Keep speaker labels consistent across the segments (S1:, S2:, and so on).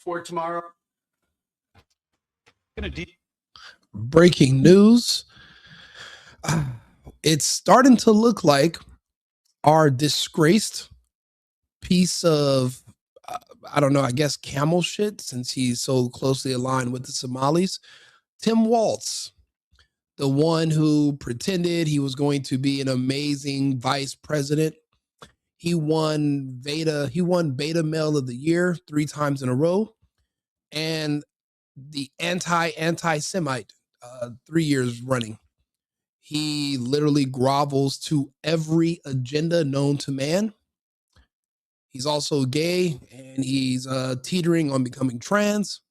S1: for tomorrow.
S2: Breaking news. It's starting to look like our disgraced piece of, I don't know, I guess camel shit, since he's so closely aligned with the Somalis, Tim Walz, the one who pretended he was going to be an amazing vice president. He won Beta Male of the Year 3 times in a row, and the anti-Semite 3 years running. He literally grovels to every agenda known to man. He's also gay, and he's teetering on becoming trans.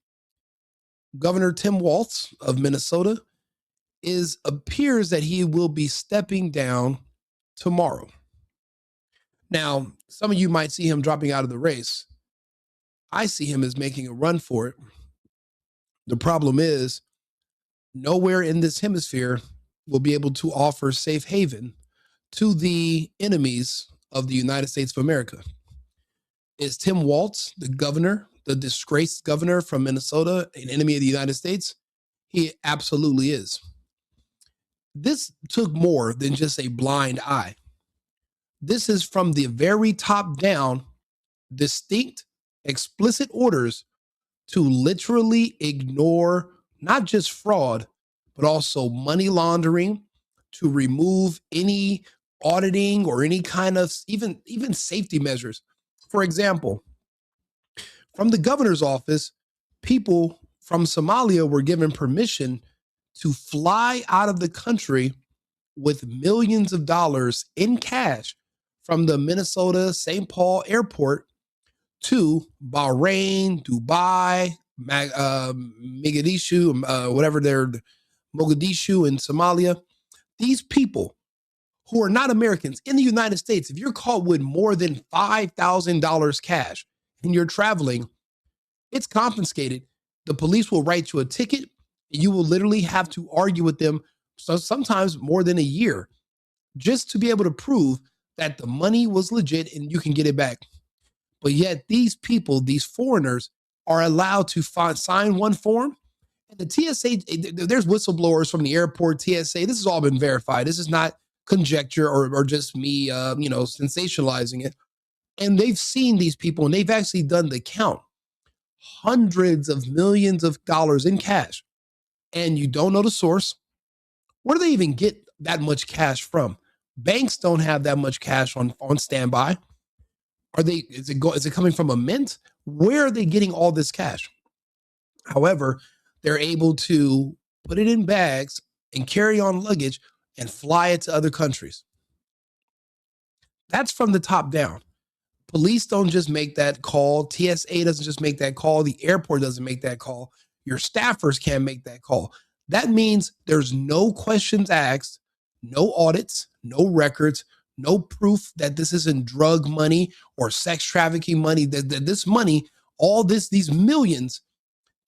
S2: Governor Tim Walz of Minnesota appears that he will be stepping down tomorrow. Now, some of you might see him dropping out of the race. I see him as making a run for it. The problem is, nowhere in this hemisphere will be able to offer safe haven to the enemies of the United States of America. Is Tim Walz, the governor, the disgraced governor from Minnesota, an enemy of the United States? He absolutely is. This took more than just a blind eye. This is from the very top down, distinct, explicit orders to literally ignore not just fraud, but also money laundering, to remove any auditing or any kind of even safety measures. For example, from the governor's office, people from Somalia were given permission to fly out of the country with millions of dollars in cash from the Minnesota St. Paul airport to Bahrain, Dubai, Mogadishu, Mogadishu in Somalia. These people who are not Americans in the United States, if you're caught with more than $5,000 cash and you're traveling, it's confiscated. The police will write you a ticket, and you will literally have to argue with them, so sometimes more than a year, just to be able to prove that the money was legit and you can get it back. But yet these people, these foreigners, are allowed to sign one form. And the TSA, there's whistleblowers from the airport, TSA. This has all been verified. This is not conjecture or just me, sensationalizing it. And they've seen these people, and they've actually done the count. Hundreds of millions of dollars in cash. And you don't know the source. Where do they even get that much cash from? Banks don't have that much cash on standby. Is it coming from a mint? Where are they getting all this cash? However, they're able to put it in bags and carry on luggage and fly it to other countries. That's from the top down. Police don't just make that call. TSA doesn't just make that call. The airport doesn't make that call. Your staffers can't make that call. That means there's no questions asked, no audits, no records, no proof that this isn't drug money or sex trafficking money, that this money, these millions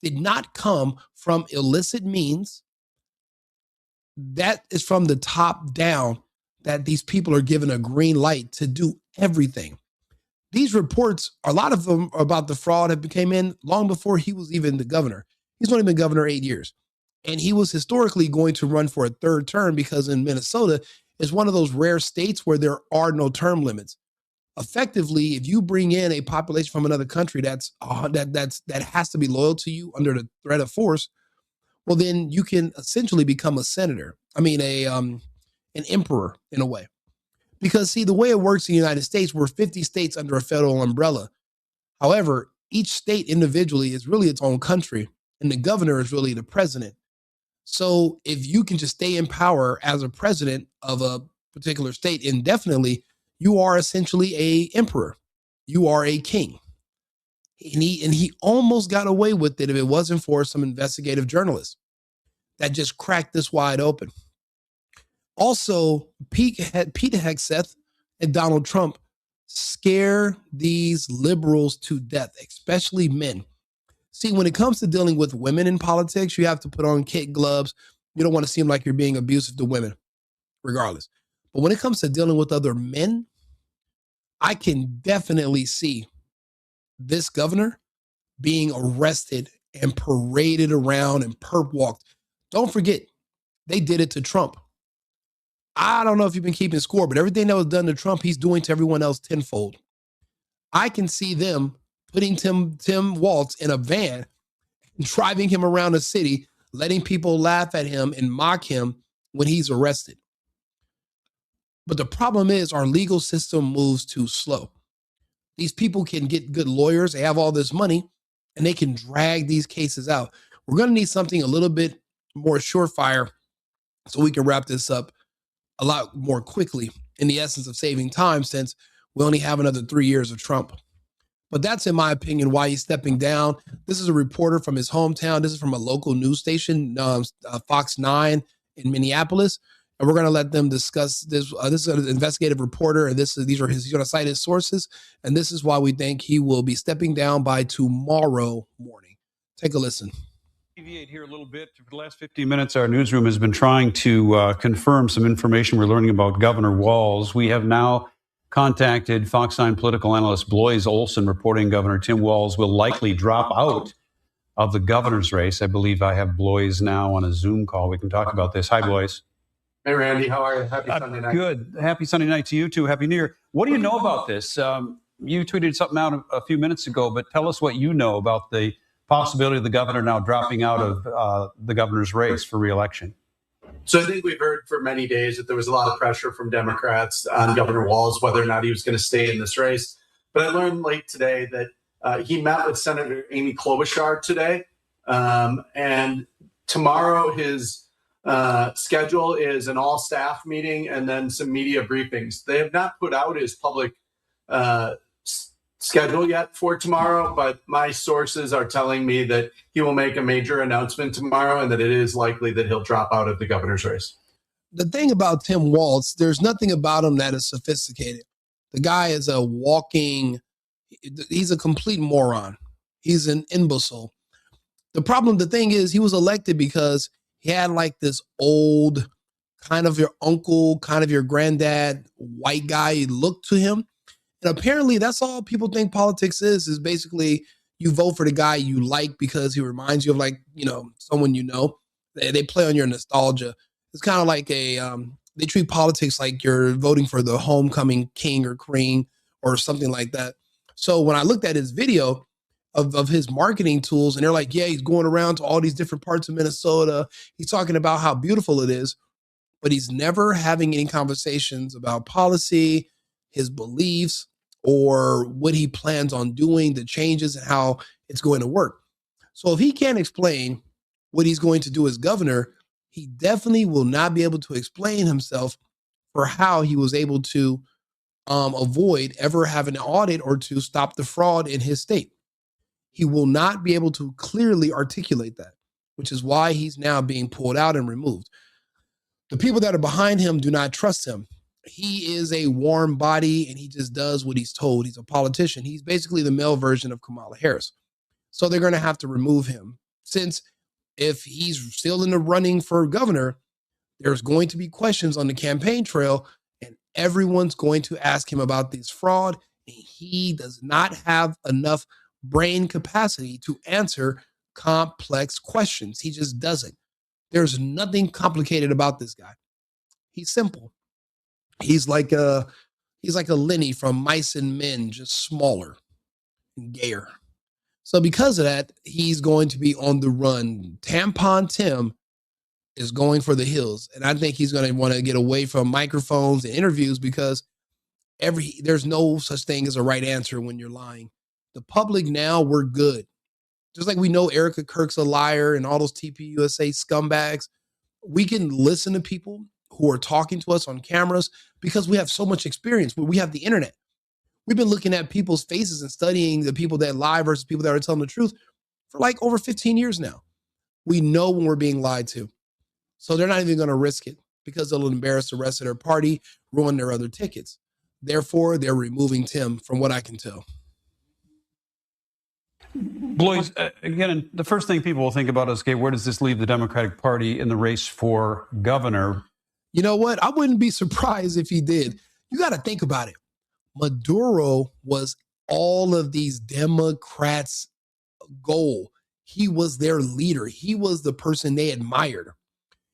S2: did not come from illicit means. That is from the top down, that these people are given a green light to do everything. These reports, a lot of them about the fraud have came in long before he was even the governor. He's only been governor 8 years. And he was historically going to run for a third term, because in Minnesota is one of those rare states where there are no term limits. Effectively, if you bring in a population from another country that has to be loyal to you under the threat of force, well, then you can essentially become a senator. An emperor in a way. Because see, the way it works in the United States, we're 50 states under a federal umbrella. However, each state individually is really its own country, and the governor is really the president. So if you can just stay in power as a president of a particular state indefinitely, you are essentially a emperor. You are a king. And he almost got away with it if it wasn't for some investigative journalists that just cracked this wide open. Also, Pete Hegseth and Donald Trump scare these liberals to death, especially men. See, when it comes to dealing with women in politics, you have to put on kid gloves. You don't want to seem like you're being abusive to women, regardless. But when it comes to dealing with other men, I can definitely see this governor being arrested and paraded around and perp walked. Don't forget, they did it to Trump. I don't know if you've been keeping score, but everything that was done to Trump, he's doing to everyone else tenfold. I can see them putting Tim Walz in a van, driving him around the city, letting people laugh at him and mock him when he's arrested. But the problem is our legal system moves too slow. These people can get good lawyers, they have all this money, and they can drag these cases out. We're going to need something a little bit more surefire so we can wrap this up a lot more quickly in the essence of saving time, since we only have another 3 years of Trump. But that's, in my opinion, why he's stepping down. This is a reporter from his hometown. This is from a local news station, Fox 9 in Minneapolis. And we're going to let them discuss this. This is an investigative reporter, and he's going to cite his sources. And this is why we think he will be stepping down by tomorrow morning. Take a listen.
S1: Deviate here a little bit. For the last 15 minutes, our newsroom has been trying to confirm some information we're learning about Governor Walz. We have now contacted Fox 9 political analyst Bloise Olson, reporting Governor Tim Walz will likely drop out of the governor's race. I believe I have Bloise now on a Zoom call. We can talk about this. Hi, Bloise.
S3: Hey, Randy. How are you? Happy Sunday night.
S1: Good. Happy Sunday night to you too. Happy New Year. What do you know about this? You tweeted something out a few minutes ago, but tell us what you know about the possibility of the governor now dropping out of the governor's race for re-election.
S3: So I think we've heard for many days that there was a lot of pressure from Democrats on Governor Walz whether or not he was going to stay in this race. But I learned late today that he met with Senator Amy Klobuchar today. And tomorrow his schedule is an all-staff meeting and then some media briefings. They have not put out his public schedule yet for tomorrow, but my sources are telling me that he will make a major announcement tomorrow and that it is likely that he'll drop out of the governor's race.
S2: The thing about Tim Walz, there's nothing about him that is sophisticated. The guy is he's a complete moron. He's an imbecile. The thing is, he was elected because he had like this old, kind of your uncle, kind of your granddad, white guy look to him. And apparently that's all people think politics is basically you vote for the guy you like because he reminds you of, like, someone you know. They play on your nostalgia. It's kind of like they treat politics like you're voting for the homecoming king or queen or something like that. So when I looked at his video of his marketing tools, and they're like, yeah, he's going around to all these different parts of Minnesota. He's talking about how beautiful it is, but he's never having any conversations about policy, his beliefs, or what he plans on doing, the changes, and how it's going to work. So if he can't explain what he's going to do as governor, he definitely will not be able to explain himself for how he was able to avoid ever having an audit or to stop the fraud in his state. He will not be able to clearly articulate that, which is why he's now being pulled out and removed. The people that are behind him do not trust him. He is a warm body and he just does what he's told. He's a politician. He's basically the male version of Kamala Harris. So they're going to have to remove him, since if he's still in the running for governor, there's going to be questions on the campaign trail and everyone's going to ask him about this fraud. And he does not have enough brain capacity to answer complex questions. He just doesn't. There's nothing complicated about this guy. He's simple. He's like a Lenny from Mice and Men, just smaller and gayer. So because of that, he's going to be on the run. Tampon Tim is going for the hills. And I think he's going to want to get away from microphones and interviews because there's no such thing as a right answer when you're lying. The public now, we're good. Just like we know Erica Kirk's a liar and all those TPUSA scumbags, we can listen to people who are talking to us on cameras because we have so much experience. We have the internet. We've been looking at people's faces and studying the people that lie versus people that are telling the truth for like over 15 years now. We know when we're being lied to. So they're not even going to risk it because they'll embarrass the rest of their party, ruin their other tickets. Therefore, they're removing Tim, from what I can tell.
S1: Bloise, again, the first thing people will think about is, okay, where does this leave the Democratic Party in the race for governor?
S2: You know what? I wouldn't be surprised if he did. You got to think about it. Maduro was all of these Democrats' goal. He was their leader. He was the person they admired.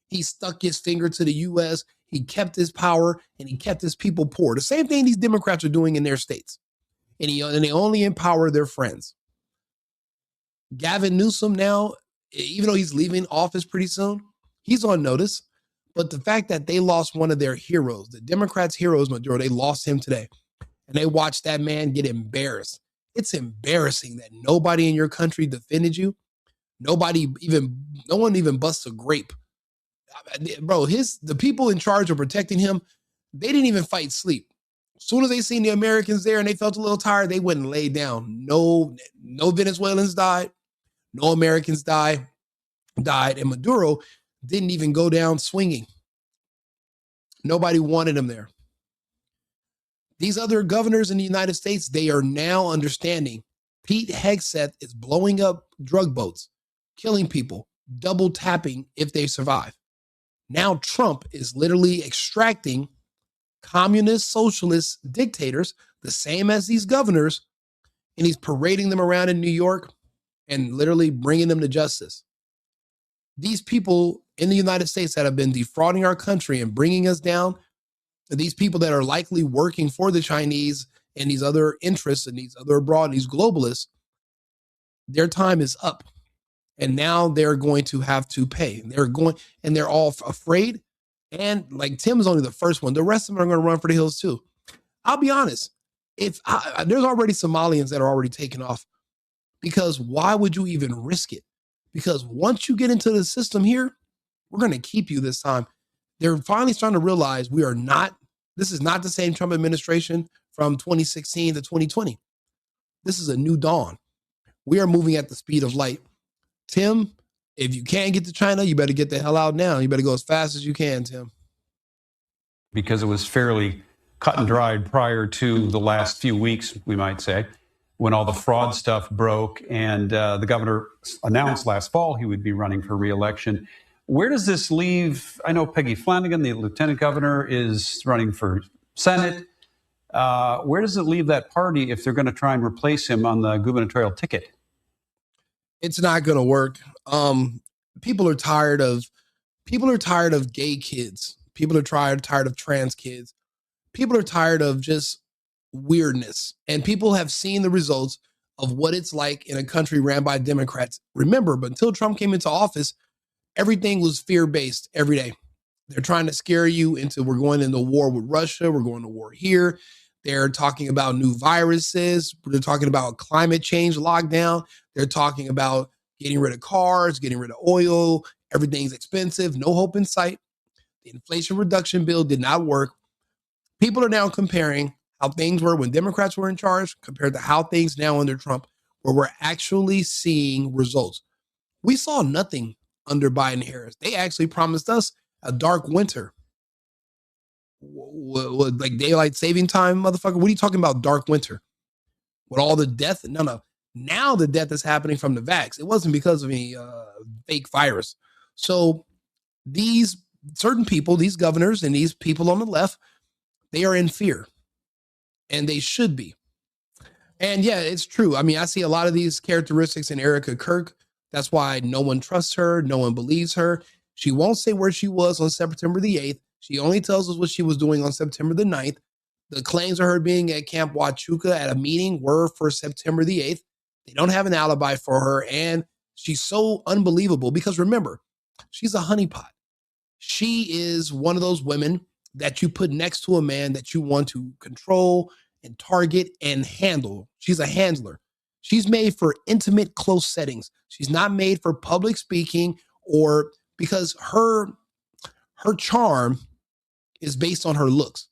S2: He stuck his finger to the U.S., he kept his power, and he kept his people poor. The same thing these Democrats are doing in their states. And they only empower their friends. Gavin Newsom now, even though he's leaving office pretty soon, he's on notice. But the fact that they lost one of their heroes, the Democrats' heroes, Maduro, they lost him today. And they watched that man get embarrassed. It's embarrassing that nobody in your country defended you. No one even busts a grape. Bro, the people in charge of protecting him, they didn't even fight sleep. As soon as they seen the Americans there and they felt a little tired, they went and laid down. No Venezuelans died. No Americans died. And Maduro didn't even go down swinging. Nobody wanted him there. These other governors in the United States, they are now understanding Pete Hegseth is blowing up drug boats, killing people, double tapping if they survive. Now Trump is literally extracting communist, socialist dictators, the same as these governors, and he's parading them around in New York and literally bringing them to justice. These people in the United States that have been defrauding our country and bringing us down, these people that are likely working for the Chinese and these other interests and these other abroad, these globalists, their time is up. And now they're going to have to pay. They're all afraid. And like Tim's only the first one. The rest of them are going to run for the hills too. I'll be honest. There's already Somalians that are already taken off. Because why would you even risk it? Because once you get into the system here, we're going to keep you this time. They're finally starting to realize this is not the same Trump administration from 2016 to 2020. This is a new dawn. We are moving at the speed of light. Tim, if you can't get to China, you better get the hell out now. You better go as fast as you can, Tim.
S1: Because it was fairly cut and dried prior to the last few weeks, we might say, when all the fraud stuff broke and the governor announced last fall he would be running for re-election. Where does this leave? I know Peggy Flanagan, the lieutenant governor, is running for Senate. Where does it leave that party if they're going to try and replace him on the gubernatorial ticket?
S2: It's not going to work. People are tired of gay kids. People are tired of trans kids. People are tired of just weirdness. And people have seen the results of what it's like in a country ran by Democrats. Remember, but until Trump came into office, everything was fear-based every day. They're trying to scare you into we're going into war with Russia. We're going to war here. They're talking about new viruses. They're talking about climate change lockdown. They're talking about getting rid of cars, getting rid of oil. Everything's expensive. No hope in sight. The Inflation Reduction Bill did not work. People are now comparing how things were when Democrats were in charge compared to how things now under Trump, where we're actually seeing results. We saw nothing under Biden Harris. They actually promised us a dark winter. Like daylight saving time, motherfucker? What are you talking about, dark winter? With all the death? No. Now the death is happening from the vax. It wasn't because of any fake virus. So these certain people, these governors and these people on the left, they are in fear. And they should be. And yeah, it's true. I mean, I see a lot of these characteristics in Erica Kirk. That's why no one trusts her. No one believes her. She won't say where she was on September the 8th. She only tells us what she was doing on September the 9th. The claims of her being at Camp Huachuca at a meeting were for September the 8th. They don't have an alibi for her. And she's so unbelievable because remember, she's a honeypot. She is one of those women that you put next to a man that you want to control and target and handle. She's a handler. She's made for intimate, close settings. She's not made for public speaking or because her charm is based on her looks.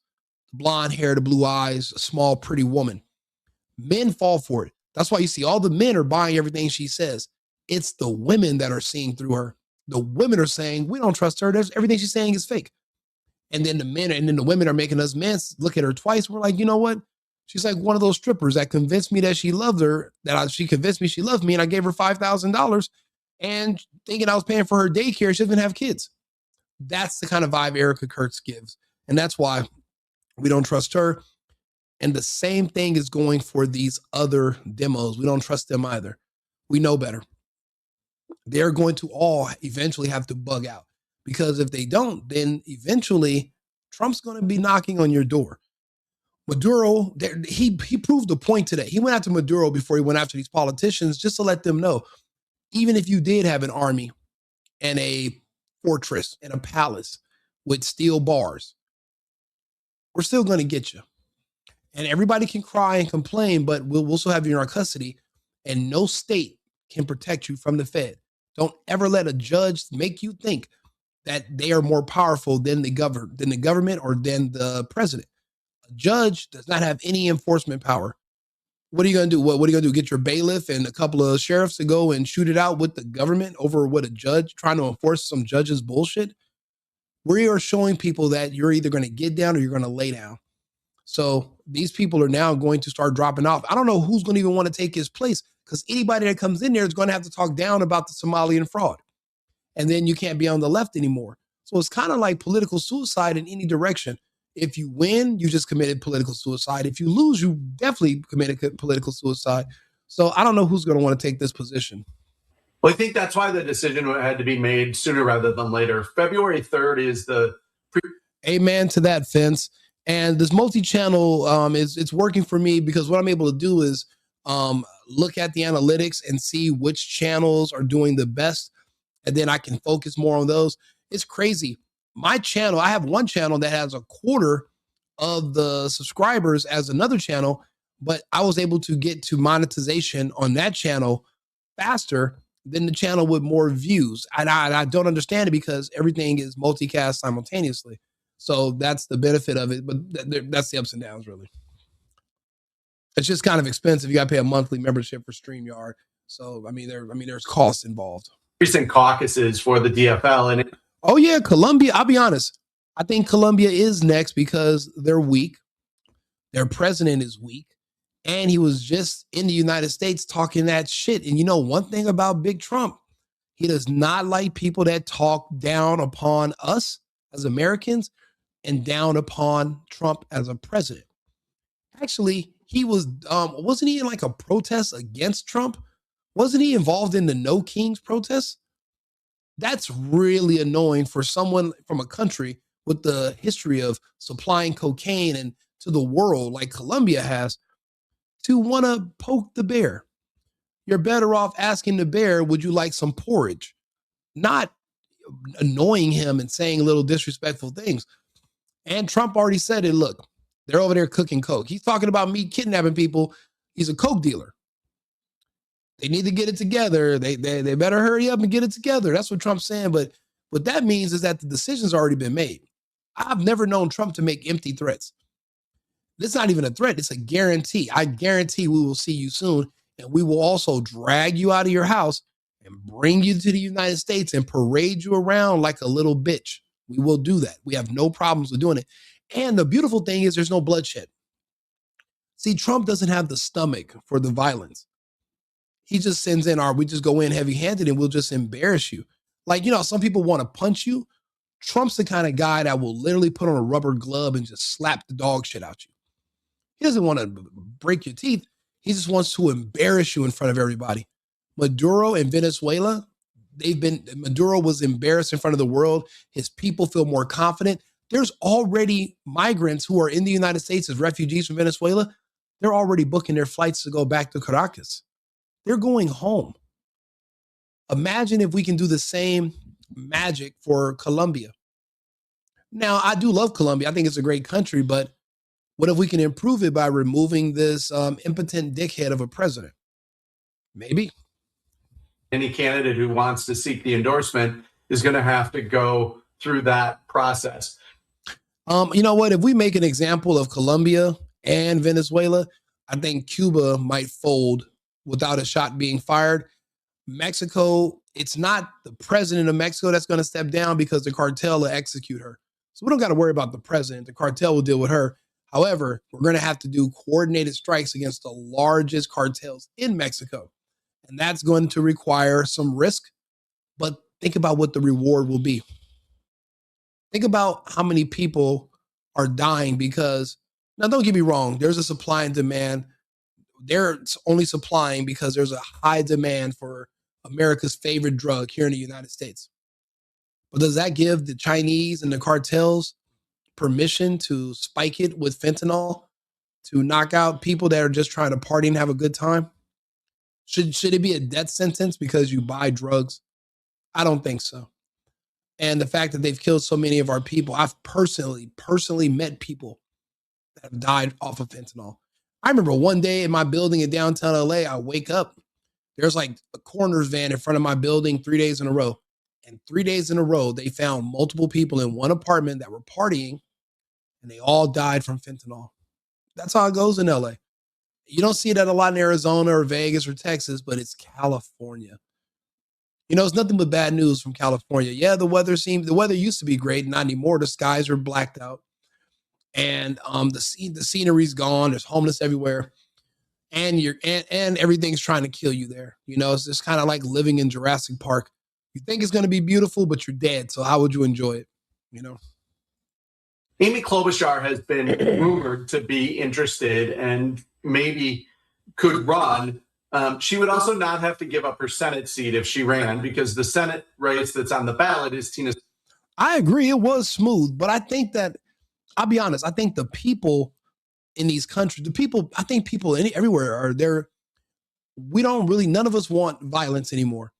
S2: The blonde hair, the blue eyes, a small, pretty woman. Men fall for it. That's why you see all the men are buying everything she says. It's the women that are seeing through her. The women are saying, we don't trust her. Everything she's saying is fake. And then the women are making us men look at her twice. We're like, you know what? She's like one of those strippers that convinced me that she loved her, she convinced me she loved me, and I gave her $5,000 and thinking I was paying for her daycare, she doesn't have kids. That's the kind of vibe Erica Kurtz gives. And that's why we don't trust her. And the same thing is going for these other demos. We don't trust them either. We know better. They're going to all eventually have to bug out, because if they don't, then eventually Trump's going to be knocking on your door. Maduro, he proved a point today. He went after Maduro before he went after these politicians, just to let them know, even if you did have an army and a fortress and a palace with steel bars, we're still going to get you. And everybody can cry and complain, but we'll also have you in our custody, and no state can protect you from the Fed. Don't ever let a judge make you think that they are more powerful than the government or than the president. A judge does not have any enforcement power. What are you going to do? What are you going to do? Get your bailiff and a couple of sheriffs to go and shoot it out with the government over what a judge trying to enforce some judge's bullshit? We are showing people that you're either going to get down or you're going to lay down. So these people are now going to start dropping off. I don't know who's going to even want to take his place, because anybody that comes in there is going to have to talk down about the Somalian fraud. And then you can't be on the left anymore. So it's kind of like political suicide in any direction. If you win, you just committed political suicide. If you lose, you definitely committed political suicide. So I don't know who's going to want to take this position.
S3: Well, I think that's why the decision had to be made sooner rather than later. February 3rd is the...
S2: Amen to that, Vince. And this multi-channel it's working for me, because what I'm able to do is look at the analytics and see which channels are doing the best, and then I can focus more on those. It's crazy. My channel, I have one channel that has a quarter of the subscribers as another channel, but I was able to get to monetization on that channel faster than the channel with more views. And I don't understand it, because everything is multicast simultaneously. So that's the benefit of it, but that's the ups and downs, really. It's just kind of expensive. You got to pay a monthly membership for StreamYard. So there's costs involved.
S3: Recent caucuses for the DFL, and
S2: oh yeah, Colombia. I'll be honest. I think Colombia is next, because they're weak. Their president is weak, and he was just in the United States talking that shit. And you know one thing about Big Trump, he does not like people that talk down upon us as Americans and down upon Trump as a president. Actually, he was, wasn't he in like a protest against Trump? Wasn't he involved in the No Kings protest? That's really annoying for someone from a country with the history of supplying cocaine and to the world like Colombia has, to want to poke the bear. You're better off asking the bear, would you like some porridge? Not annoying him and saying little disrespectful things. And Trump already said it. Look, they're over there cooking coke. He's talking about me kidnapping people. He's a coke dealer. They need to get it together. They better hurry up and get it together. That's what Trump's saying. But what that means is that the decision's already been made. I've never known Trump to make empty threats. It's not even a threat. It's a guarantee. I guarantee we will see you soon. And we will also drag you out of your house and bring you to the United States and parade you around like a little bitch. We will do that. We have no problems with doing it. And the beautiful thing is there's no bloodshed. See, Trump doesn't have the stomach for the violence. He just sends in we just go in heavy-handed and we'll just embarrass you. Like, some people want to punch you. Trump's the kind of guy that will literally put on a rubber glove and just slap the dog shit out you. He doesn't want to break your teeth. He just wants to embarrass you in front of everybody. Maduro in Venezuela, Maduro was embarrassed in front of the world. His people feel more confident. There's already migrants who are in the United States as refugees from Venezuela. They're already booking their flights to go back to Caracas. They're going home. Imagine if we can do the same magic for Colombia. Now, I do love Colombia. I think it's a great country, but what if we can improve it by removing this impotent dickhead of a president? Maybe.
S3: Any candidate who wants to seek the endorsement is going to have to go through that process.
S2: You know what? If we make an example of Colombia and Venezuela, I think Cuba might fold without a shot being fired. Mexico, it's not the president of Mexico that's going to step down, because the cartel will execute her. So we don't got to worry about the president. The cartel will deal with her. However, we're going to have to do coordinated strikes against the largest cartels in Mexico. And that's going to require some risk. But think about what the reward will be. Think about how many people are dying because, now don't get me wrong, there's a supply and demand. they're only supplying because there's a high demand for America's favorite drug here in the United States. But does that give the Chinese and the cartels permission to spike it with fentanyl to knock out people that are just trying to party and have a good time? Should it be a death sentence because you buy drugs? I don't think so. And the fact that they've killed so many of our people, I've personally met people that have died off of fentanyl. I remember one day in my building in downtown LA, I wake up, there's like a coroner's van in front of my building 3 days in a row. And 3 days in a row, they found multiple people in one apartment that were partying and they all died from fentanyl. That's how it goes in LA. You don't see that a lot in Arizona or Vegas or Texas, but it's California. It's nothing but bad news from California. Yeah, the weather used to be great, not anymore. The skies are blacked out. And the scenery's gone. There's homeless everywhere. And and everything's trying to kill you there. It's just kind of like living in Jurassic Park. You think it's going to be beautiful, but you're dead. So how would you enjoy it?
S3: Amy Klobuchar has been rumored to be interested and maybe could run. She would also not have to give up her Senate seat if she ran, because the Senate race that's on the ballot is Tina.
S2: I agree. It was smooth, but I think that, I'll be honest, I think the people in these countries, people everywhere are there. None of us want violence anymore.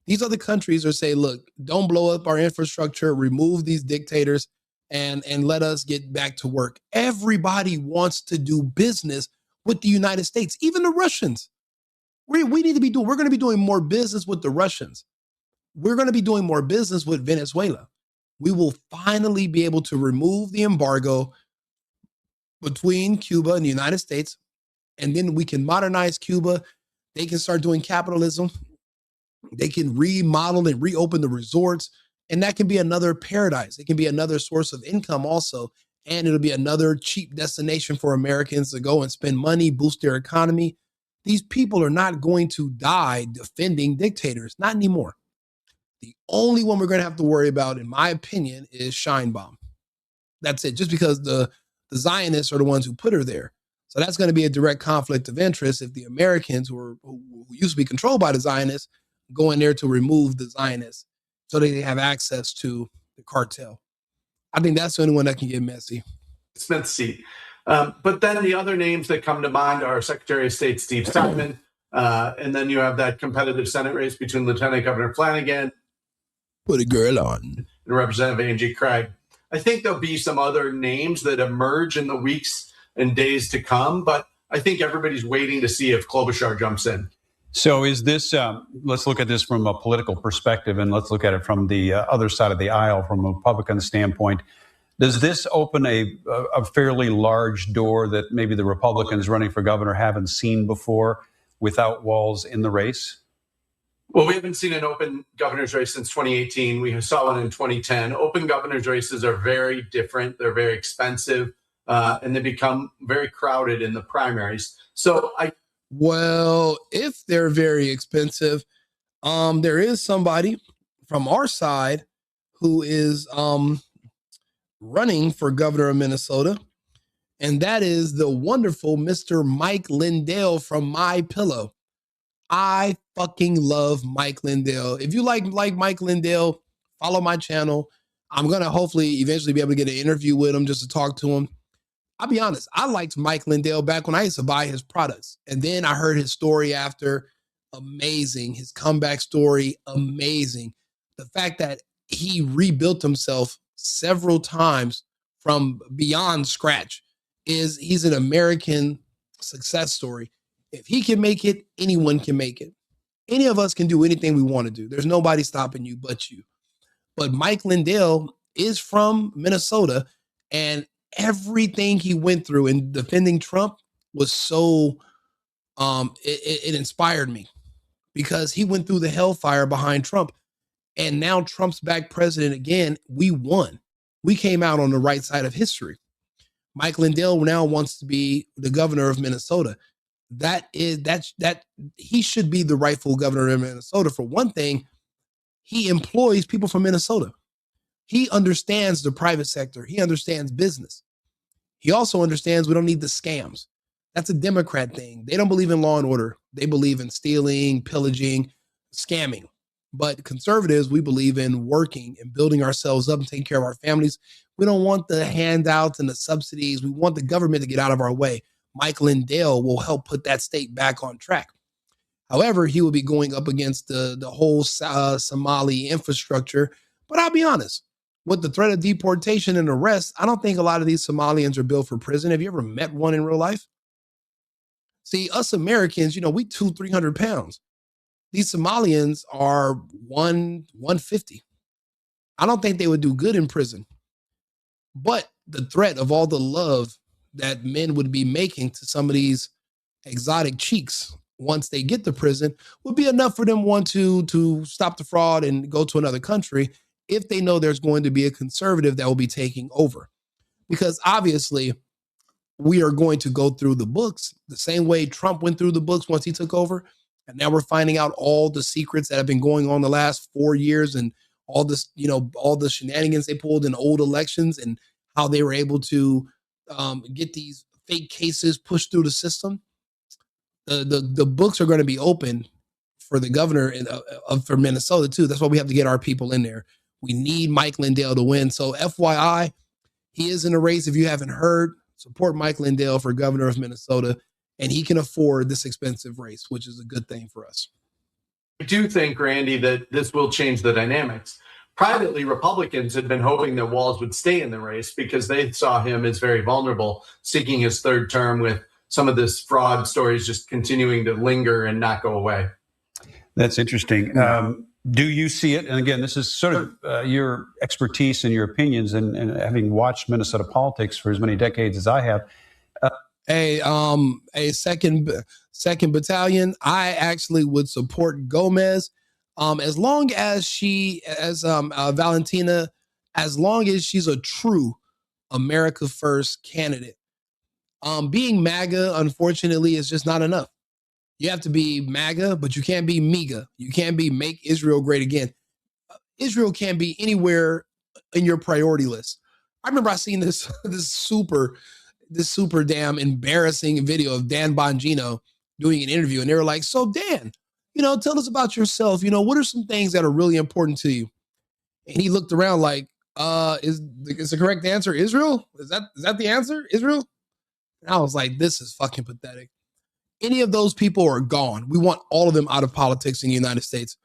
S2: These other countries are saying, look, don't blow up our infrastructure, remove these dictators, and let us get back to work. Everybody wants to do business with the United States, even the Russians. We're going to be doing more business with the Russians. We're going to be doing more business with Venezuela. We will finally be able to remove the embargo between Cuba and the United States, and then we can modernize Cuba. They can start doing capitalism. They can remodel and reopen the resorts, and that can be another paradise. It can be another source of income also, and it'll be another cheap destination for Americans to go and spend money, boost their economy. These people are not going to die defending dictators, not anymore. The only one we're going to have to worry about, in my opinion, is Sheinbaum. That's it, just because the Zionists are the ones who put her there. So that's going to be a direct conflict of interest if the Americans who used to be controlled by the Zionists go in there to remove the Zionists so they have access to the cartel. I think that's the only one that can get messy.
S3: Smith seat. But then the other names that come to mind are Secretary of State Steve Simon, and then you have that competitive Senate race between Lieutenant Governor Flanagan,
S2: put a girl on,
S3: and Representative Angie Craig. I think there'll be some other names that emerge in the weeks and days to come, but I think everybody's waiting to see if Klobuchar jumps in.
S1: So is this, let's look at this from a political perspective, and let's look at it from the other side of the aisle, from a Republican standpoint. Does this open a fairly large door that maybe the Republicans running for governor haven't seen before without Walz in the race?
S3: Well, we haven't seen an open governor's race since 2018. We saw one in 2010. Open governor's races are very different. They're very expensive, and they become very crowded in the primaries. Well,
S2: if they're very expensive, there is somebody from our side who is running for governor of Minnesota, and that is the wonderful Mr. Mike Lindell from My Pillow. I fucking love Mike Lindell. If you like Mike Lindell, follow my channel. I'm going to hopefully eventually be able to get an interview with him just to talk to him. I'll be honest, I liked Mike Lindell back when I used to buy his products. And then I heard his story after. Amazing. His comeback story, amazing. The fact that he rebuilt himself several times from beyond scratch he's an American success story. If he can make it, anyone can make it. Any of us can do anything we want to do. There's nobody stopping you but you. But Mike Lindell is from Minnesota, and everything he went through in defending Trump was so, it inspired me, because he went through the hellfire behind Trump. And now Trump's back president again. We won. We came out on the right side of history. Mike Lindell now wants to be the governor of Minnesota. That he should be the rightful governor of Minnesota. For one thing, he employs people from Minnesota. He understands the private sector. He understands business. He also understands we don't need the scams. That's a Democrat thing. They don't believe in law and order. They believe in stealing, pillaging, scamming. But conservatives, we believe in working and building ourselves up and taking care of our families. We don't want the handouts and the subsidies. We want the government to get out of our way. Mike Lindell will help put that state back on track. However, he will be going up against the whole Somali infrastructure. But I'll be honest, with the threat of deportation and arrest, I don't think a lot of these Somalians are built for prison. Have you ever met one in real life? See, us Americans, we 200-300 pounds. These Somalians are 150. I don't think they would do good in prison. But the threat of all the love that men would be making to some of these exotic cheeks once they get to prison would be enough for them to stop the fraud and go to another country if they know there's going to be a conservative that will be taking over. Because obviously, we are going to go through the books the same way Trump went through the books once he took over. And now we're finding out all the secrets that have been going on the last 4 years and all this, all the shenanigans they pulled in old elections and how they were able to get these fake cases pushed through the system. The books are going to be open for the governor for Minnesota too. That's why we have to get our people in there. We need Mike Lindell to win. So FYI, he is in a race. If you haven't heard, support Mike Lindell for governor of Minnesota, and he can afford this expensive race, which is a good thing for us.
S3: I do think, Randy, that this will change the dynamics. Privately, Republicans had been hoping that Walz would stay in the race because they saw him as very vulnerable, seeking his third term with some of this fraud stories just continuing to linger and not go away.
S1: That's interesting. Do you see it? And again, this is sort of your expertise and your opinions, and having watched Minnesota politics for as many decades as I have.
S2: A second battalion, I actually would support Gomez, as long as Valentina, as long as she's a true America First candidate. Being MAGA, unfortunately, is just not enough. You have to be MAGA, but you can't be MEGA. You can't be Make Israel Great Again. Israel can't be anywhere in your priority list. I remember I seen this super damn embarrassing video of Dan Bongino doing an interview, and they were like, "So Dan, tell us about yourself. What are some things that are really important to you?" And he looked around like, "Is the correct answer Israel? Is that the answer, Israel?" And I was like, "This is fucking pathetic." Any of those people are gone. We want all of them out of politics in the United States.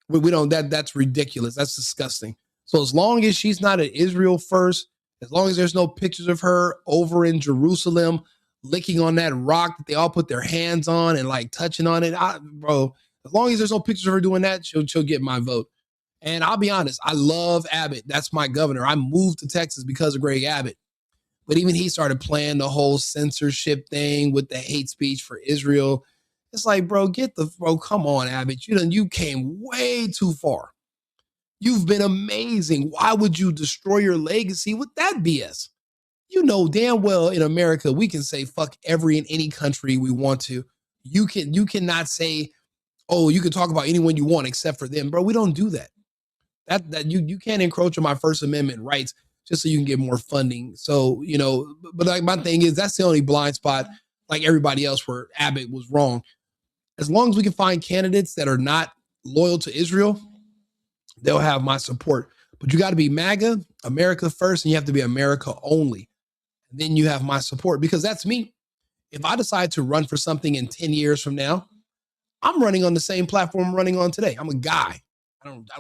S2: We don't. That's ridiculous. That's disgusting. So as long as she's not an Israel first, as long as there's no pictures of her over in Jerusalem licking on that rock that they all put their hands on and like touching on it, bro. As long as there's no pictures of her doing that, she'll get my vote. And I'll be honest, I love Abbott. That's my governor. I moved to Texas because of Greg Abbott. But even he started playing the whole censorship thing with the hate speech for Israel. It's like, bro, come on, Abbott. You came way too far. You've been amazing. Why would you destroy your legacy with that BS? You know damn well in America, we can say fuck every and any country we want to. You cannot say, oh, you can talk about anyone you want except for them. Bro, we don't do that. That you can't encroach on my First Amendment rights just so you can get more funding. So, but like my thing is that's the only blind spot, like everybody else, where Abbott was wrong. As long as we can find candidates that are not loyal to Israel, they'll have my support. But you got to be MAGA, America First, and you have to be America only. And then you have my support, because that's me. If I decide to run for something in 10 years from now, I'm running on the same platform I'm running on today. I'm a guy.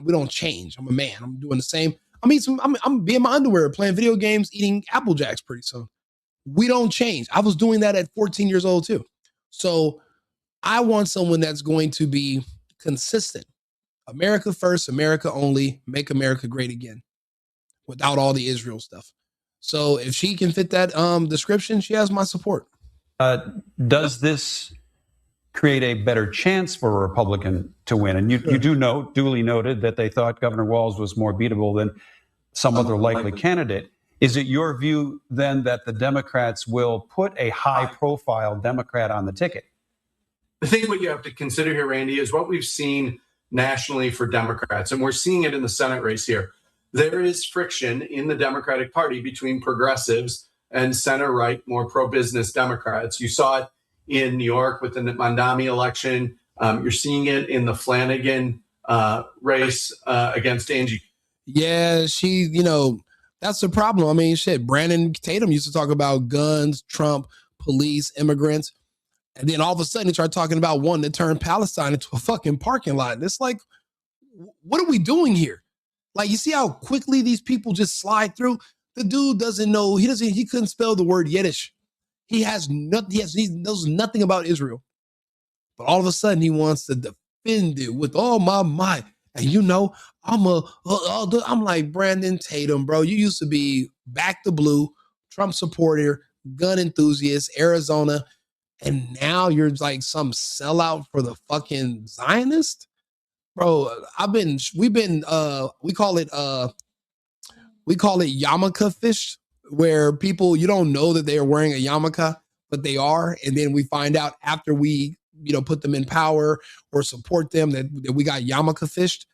S2: We don't change. I'm a man. I'm doing the same. I'm being in my underwear, playing video games, eating Apple Jacks pretty soon. We don't change. I was doing that at 14 years old too. So I want someone that's going to be consistent. America first, America only, make America great again, without all the Israel stuff. So if she can fit that description, she has my support.
S1: Does this create a better chance for a Republican to win? And you do note, duly noted, that they thought Governor Walz was more beatable than some other likely candidate. Is it your view then that the Democrats will put a high-profile Democrat on the ticket?
S3: I think what you have to consider here, Randy, is what we've seen nationally for Democrats, and we're seeing it in the Senate race here. There is friction in the Democratic Party between progressives and center-right, more pro-business Democrats. You saw it in New York with the Mandami election. You're seeing it in the Flanagan race against Angie.
S2: Yeah, she, that's the problem. I mean, shit, Brandon Tatum used to talk about guns, Trump, police, immigrants. And then all of a sudden, he started talking about wanting to turn Palestine into a fucking parking lot. And it's like, what are we doing here? Like, you see how quickly these people just slide through? The dude doesn't know, he couldn't spell the word Yiddish. He knows nothing about Israel. But all of a sudden, he wants to defend it with all my might. And I'm like Brandon Tatum, bro. You used to be back the blue, Trump supporter, gun enthusiast, Arizona. And now you're like some sellout for the fucking Zionist, bro. We call it yarmulke fish, where people, you don't know that they are wearing a yarmulke, but they are. And then we find out after we, put them in power or support them that we got yarmulke fished.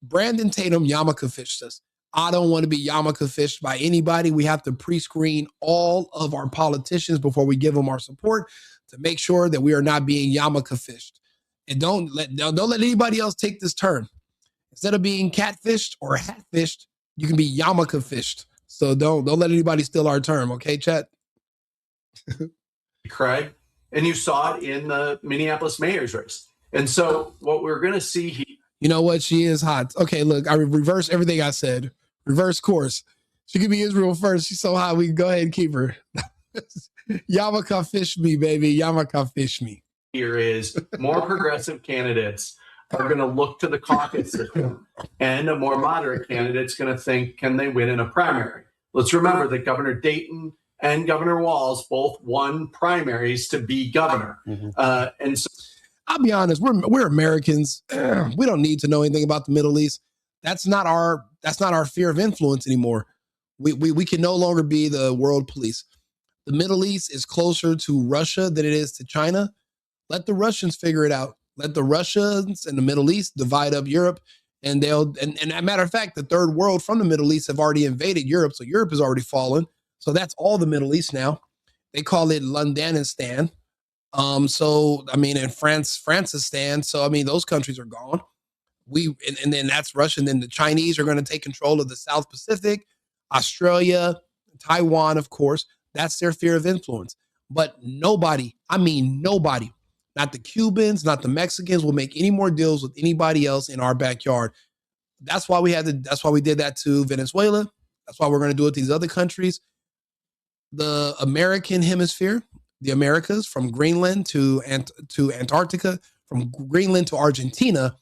S2: Brandon Tatum yarmulke fished us. I don't want to be yarmulke fished by anybody. We have to pre-screen all of our politicians before we give them our support to make sure that we are not being yarmulke fished. And don't let anybody else take this turn. Instead of being catfished or hatfished, you can be yarmulke fished. So don't let anybody steal our term, okay, chat?
S3: Craig, and you saw it in the Minneapolis mayor's race. And so what we're going to see here.
S2: You know what? She is hot. Okay, look, I reverse everything I said. Reverse course. She could be Israel first. She's so hot, we can go ahead and keep her. Yarmulke fish me, baby. Yarmulke fish me.
S3: Here is more progressive candidates are going to look to the caucus system, and a more moderate candidate's going to think, can they win in a primary? Let's remember that Governor Dayton and Governor Walz both won primaries to be governor. And so
S2: I'll be honest, we're Americans. We don't need to know anything about the Middle East. That's not our sphere of influence anymore. We can no longer be the world police. The Middle East is closer to Russia than it is to China. Let the Russians figure it out. Let the Russians and the Middle East divide up Europe, and and as a matter of fact, the third world from the Middle East have already invaded Europe, so Europe has already fallen. So that's all the Middle East now. They call it Londonistan. So I mean, in Francistan. So I mean, those countries are gone. And then that's Russia. And then the Chinese are going to take control of the South Pacific, Australia, Taiwan, of course. That's their sphere of influence. But nobody, not the Cubans, not the Mexicans, will make any more deals with anybody else in our backyard. That's why we did that to Venezuela. That's why we're going to do it to these other countries. The American hemisphere, the Americas, from Greenland to Antarctica, from Greenland to Argentina,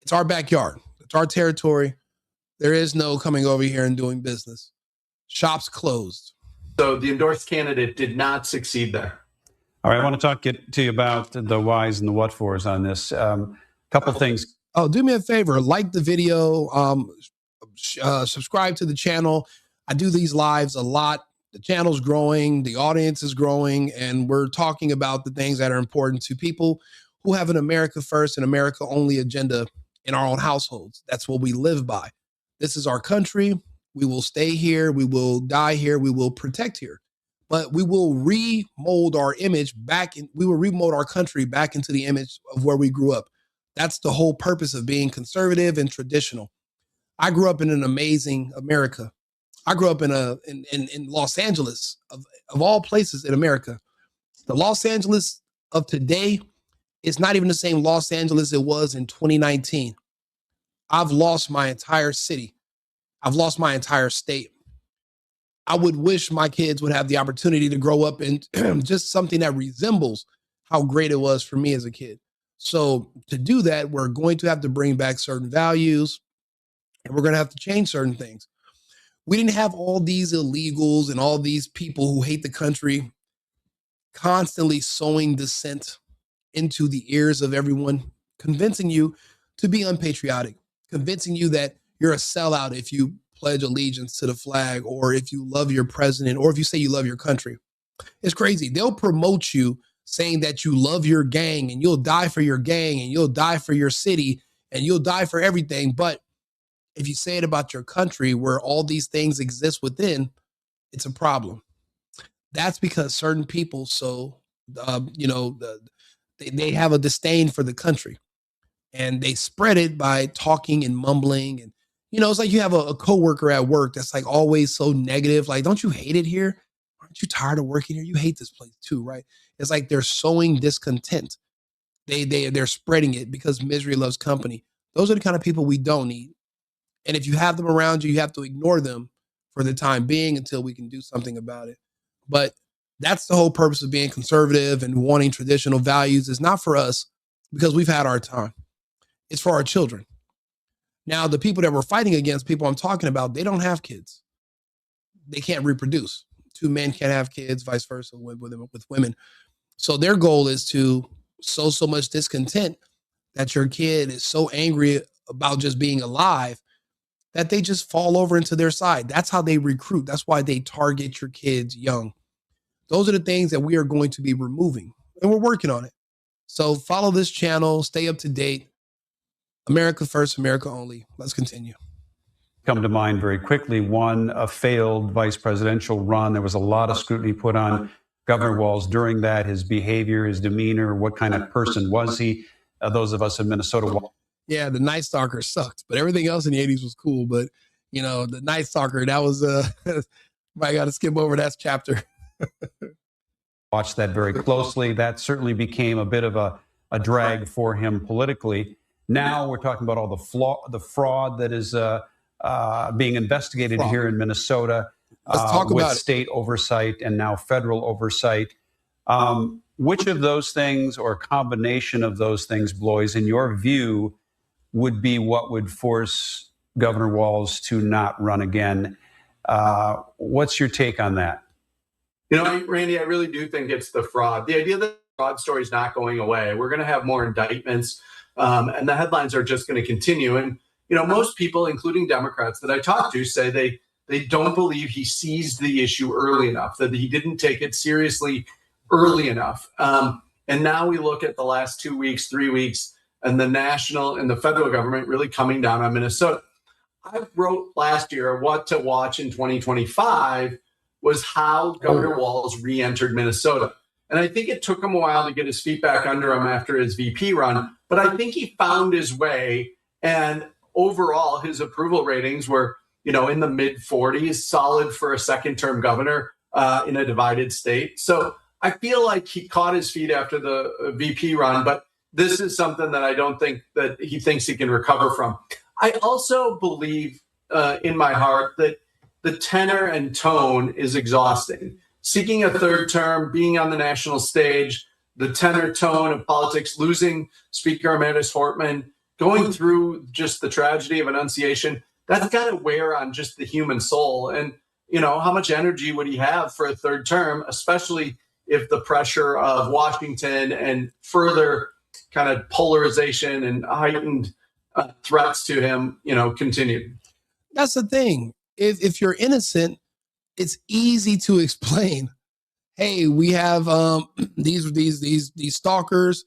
S2: it's our backyard. It's our territory. There is no coming over here and doing business. Shops closed.
S3: So the endorsed candidate did not succeed there.
S1: All right, I want to get to you about the whys and the what fors on this. Couple things.
S2: Oh, do me a favor. Like the video. Subscribe to the channel. I do these lives a lot. The channel's growing. The audience is growing. And we're talking about the things that are important to people who have an America first and America only agenda in our own households. That's what we live by. This is our country. We will stay here. We will die here. We will protect here. But we will remold our image we will remold our country back into the image of where we grew up. That's the whole purpose of being conservative and traditional. I grew up in an amazing America. I grew up in Los Angeles, of all places in America. The Los Angeles of today is not even the same Los Angeles it was in 2019. I've lost my entire city. I've lost my entire state. I would wish my kids would have the opportunity to grow up in just something that resembles how great it was for me as a kid. So to do that, we're going to have to bring back certain values, and we're going to have to change certain things. We didn't have all these illegals and all these people who hate the country constantly sowing dissent into the ears of everyone, convincing you to be unpatriotic, convincing you that you're a sellout if you pledge allegiance to the flag, or if you love your president, or if you say you love your country. It's crazy. They'll promote you saying that you love your gang and you'll die for your gang and you'll die for your city and you'll die for everything. But if you say it about your country where all these things exist within, it's a problem. That's because certain people sow They have a disdain for the country, and they spread it by talking and mumbling. And it's like you have a coworker at work that's like always so negative. Like, don't you hate it here? Aren't you tired of working here? You hate this place too, right? It's like they're sowing discontent. They're spreading it because misery loves company. Those are the kind of people we don't need. And if you have them around you, you have to ignore them for the time being until we can do something about it. But that's the whole purpose of being conservative and wanting traditional values. Is not for us because we've had our time. It's for our children. Now, the people that we're fighting against, people I'm talking about, they don't have kids. They can't reproduce. Two men can't have kids, vice versa with women. So their goal is to sow so much discontent that your kid is so angry about just being alive that they just fall over into their side. That's how they recruit. That's why they target your kids young. Those are the things that we are going to be removing, and we're working on it. So follow this channel, stay up to date. America first, America only. Let's continue.
S1: Come to mind very quickly. One, a failed vice presidential run. There was a lot of scrutiny put on Governor Walz during that, his behavior, his demeanor, what kind of person was he? Those of us in Minnesota.
S2: Yeah, the Night Stalker sucked, but everything else in the 80s was cool. But, the Night Stalker, that was, I got to skip over that chapter.
S1: Watched that very closely. That certainly became a bit of a drag for him politically. Now we're talking about all the fraud that is being investigated here in Minnesota.
S2: Let's talk
S1: with
S2: about
S1: state oversight and now federal oversight. Which of those things or combination of those things, Blois, in your view, would be what would force Governor Walz to not run again? What's your take on that?
S3: Randy, I really do think it's the fraud. The idea that the fraud story is not going away. We're going to have more indictments, and the headlines are just going to continue. And, most people, including Democrats that I talk to, say they don't believe he seized the issue early enough, that he didn't take it seriously early enough. And now we look at the last 2 weeks, 3 weeks, and the national and the federal government really coming down on Minnesota. I wrote last year, what to watch in 2025 was how Governor Walz re-entered Minnesota. And I think it took him a while to get his feet back under him after his VP run, but I think he found his way. And overall, his approval ratings were, in the mid 40s, solid for a second term governor in a divided state. So I feel like he caught his feet after the VP run, but this is something that I don't think that he thinks he can recover from. I also believe in my heart that the tenor and tone is exhausting. Seeking a third term, being on the national stage, the tenor tone of politics, losing Speaker Emeritus Hortman, going through just the tragedy of Annunciation, that's got to wear on just the human soul. And, how much energy would he have for a third term, especially if the pressure of Washington and further kind of polarization and heightened threats to him, continued.
S2: That's the thing. If you're innocent, it's easy to explain. Hey, we have these stalkers.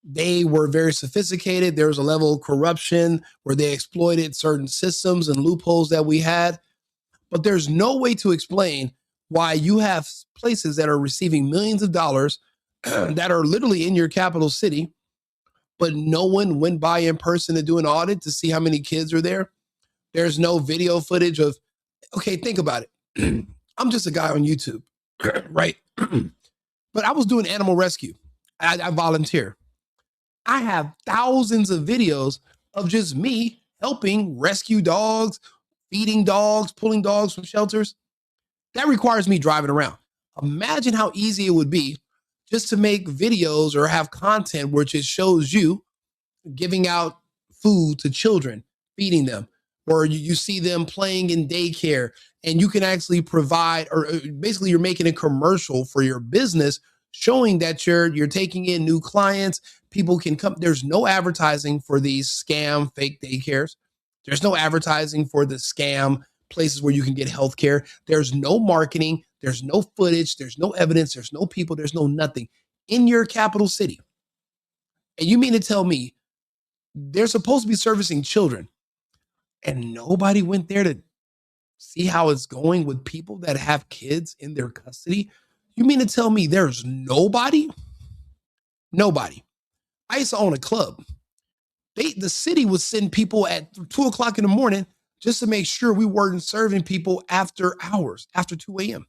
S2: They were very sophisticated. There was a level of corruption where they exploited certain systems and loopholes that we had. But there's no way to explain why you have places that are receiving millions of dollars that are literally in your capital city, but no one went by in person to do an audit to see how many kids are there. There's no video footage of, okay, think about it. I'm just a guy on YouTube, right? But I was doing animal rescue. I volunteer. I have thousands of videos of just me helping rescue dogs, feeding dogs, pulling dogs from shelters. That requires me driving around. Imagine how easy it would be just to make videos or have content where it just shows you giving out food to children, feeding them, or you see them playing in daycare, and you can actually provide, or basically you're making a commercial for your business showing that you're taking in new clients. People can come. There's no advertising for these scam fake daycares. There's no advertising for the scam places where you can get healthcare. There's no marketing. There's no footage. There's no evidence. There's no people. There's no nothing in your capital city. And you mean to tell me they're supposed to be servicing children and nobody went there to see how it's going with people that have kids in their custody? You mean to tell me there's nobody? Nobody. I used to own a club. The city would send people at 2:00 in the morning just to make sure we weren't serving people after hours, after 2 a.m.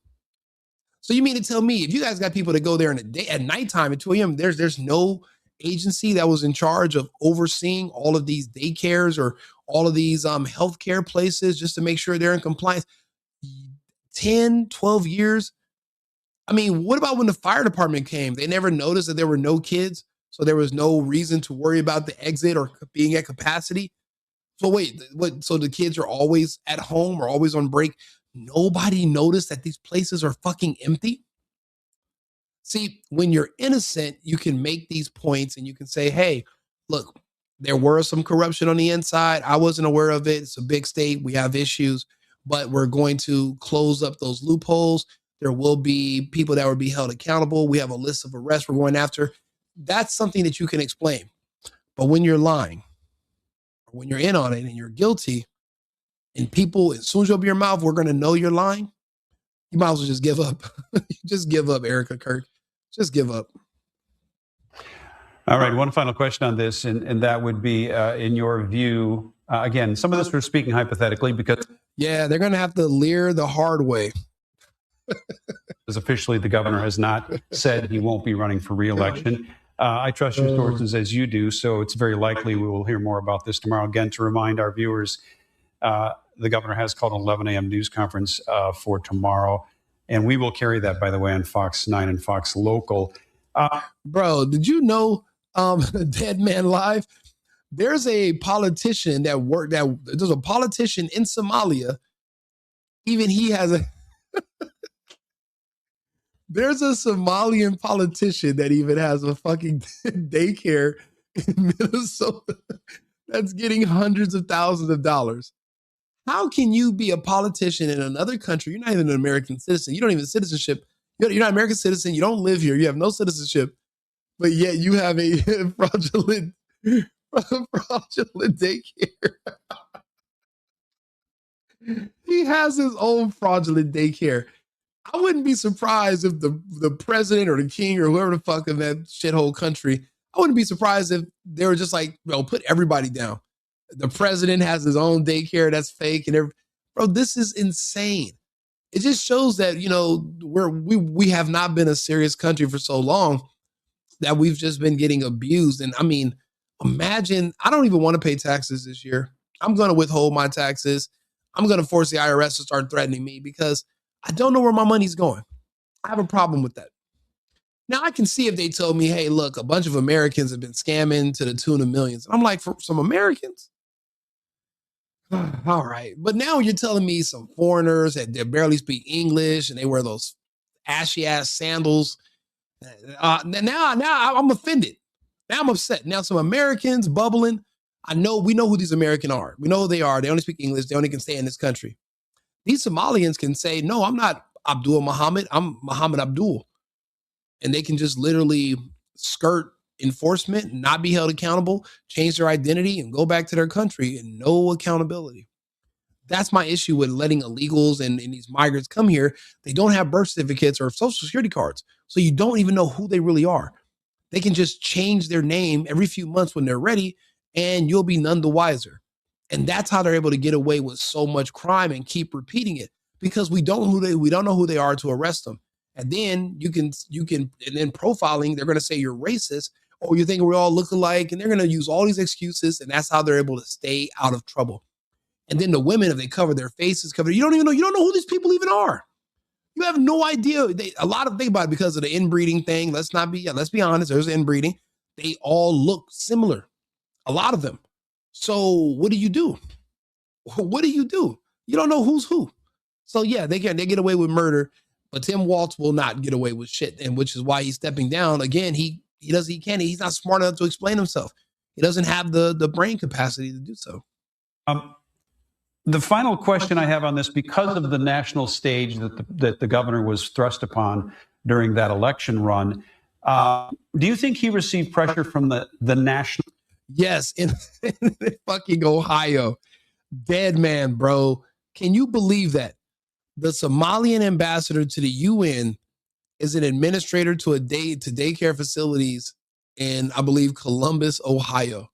S2: So you mean to tell me if you guys got people that go there in the day at nighttime at 2 a.m., there's no agency that was in charge of overseeing all of these daycares or all of these healthcare places just to make sure they're in compliance? 10, 12 years. I mean, what about when the fire department came? They never noticed that there were no kids, so there was no reason to worry about the exit or being at capacity. So wait, what? So the kids are always at home or always on break? Nobody noticed that these places are fucking empty? See, when you're innocent, you can make these points and you can say, hey, look, there were some corruption on the inside. I wasn't aware of it. It's a big state. We have issues, but we're going to close up those loopholes. There will be people that will be held accountable. We have a list of arrests we're going after. That's something that you can explain. But when you're lying, or when you're in on it and you're guilty, and people, as soon as you open your mouth, we're going to know you're lying. You might as well just give up. Just give up, Erica Kirk. Just give up.
S1: All right, one final question on this, and that would be, in your view, again, some of this we're speaking hypothetically because...
S2: Yeah, they're going to have to leer the hard way.
S1: As officially, the governor has not said he won't be running for re-election. I trust your sources as you do, so it's very likely we will hear more about this tomorrow. Again, to remind our viewers, the governor has called an 11 a.m. news conference for tomorrow, and we will carry that, by the way, on Fox 9 and Fox Local.
S2: Bro, did you know, Dead Man Live? There's a politician there's a politician in Somalia. Even he has a... There's a Somalian politician that even has a fucking daycare in Minnesota that's getting hundreds of thousands of dollars. How can you be a politician in another country? You're not even an American citizen. You don't even have citizenship. You're not an American citizen. You don't live here. You have no citizenship, but yet you have a fraudulent daycare. He has his own fraudulent daycare. I wouldn't be surprised if the president or the king or whoever the fuck in that shithole country, I wouldn't be surprised if they were just like, well, put everybody down. The president has his own daycare that's fake and bro, this is insane. It just shows that, you know, we have not been a serious country for so long that we've just been getting abused. And I mean, imagine, I don't even want to pay taxes this year. I'm going to withhold my taxes. I'm going to force the IRS to start threatening me because I don't know where my money's going. I have a problem with that. Now, I can see if they told me, hey, look, a bunch of Americans have been scamming to the tune of millions. I'm like, for some Americans? All right. But now you're telling me some foreigners that barely speak English and they wear those ashy ass sandals. Now I'm offended. Now I'm upset. Now some Americans bubbling. We know who these Americans are. We know who they are. They only speak English. They only can stay in this country. These Somalians can say, no, I'm not Abdul Muhammad. I'm Muhammad Abdul. And they can just literally skirt enforcement, not be held accountable, change their identity and go back to their country and no accountability. That's my issue with letting illegals and these migrants come here. They don't have birth certificates or social security cards. So you don't even know who they really are. They can just change their name every few months when they're ready and you'll be none the wiser. And that's how they're able to get away with so much crime and keep repeating it because we don't know who they are to arrest them. And then and then profiling, they're going to say you're racist or you think we all look alike and they're going to use all these excuses. And that's how they're able to stay out of trouble. And then the women, if they cover their faces, you don't know who these people even are. You have no idea. Think about it because of the inbreeding thing. Let's be honest. There's inbreeding. They all look similar. A lot of them. So what do you do? What do? You don't know who's who. So yeah, they get away with murder, but Tim Walz will not get away with shit, and which is why he's stepping down. Again, he's not smart enough to explain himself. He doesn't have the brain capacity to do so.
S1: The final question I have on this, because of the national stage that the governor was thrust upon during that election run, do you think he received pressure from the national?
S2: Yes, in fucking Ohio. Dead man, bro. Can you believe that? The Somalian ambassador to the UN is an administrator to daycare facilities in, I believe, Columbus, Ohio.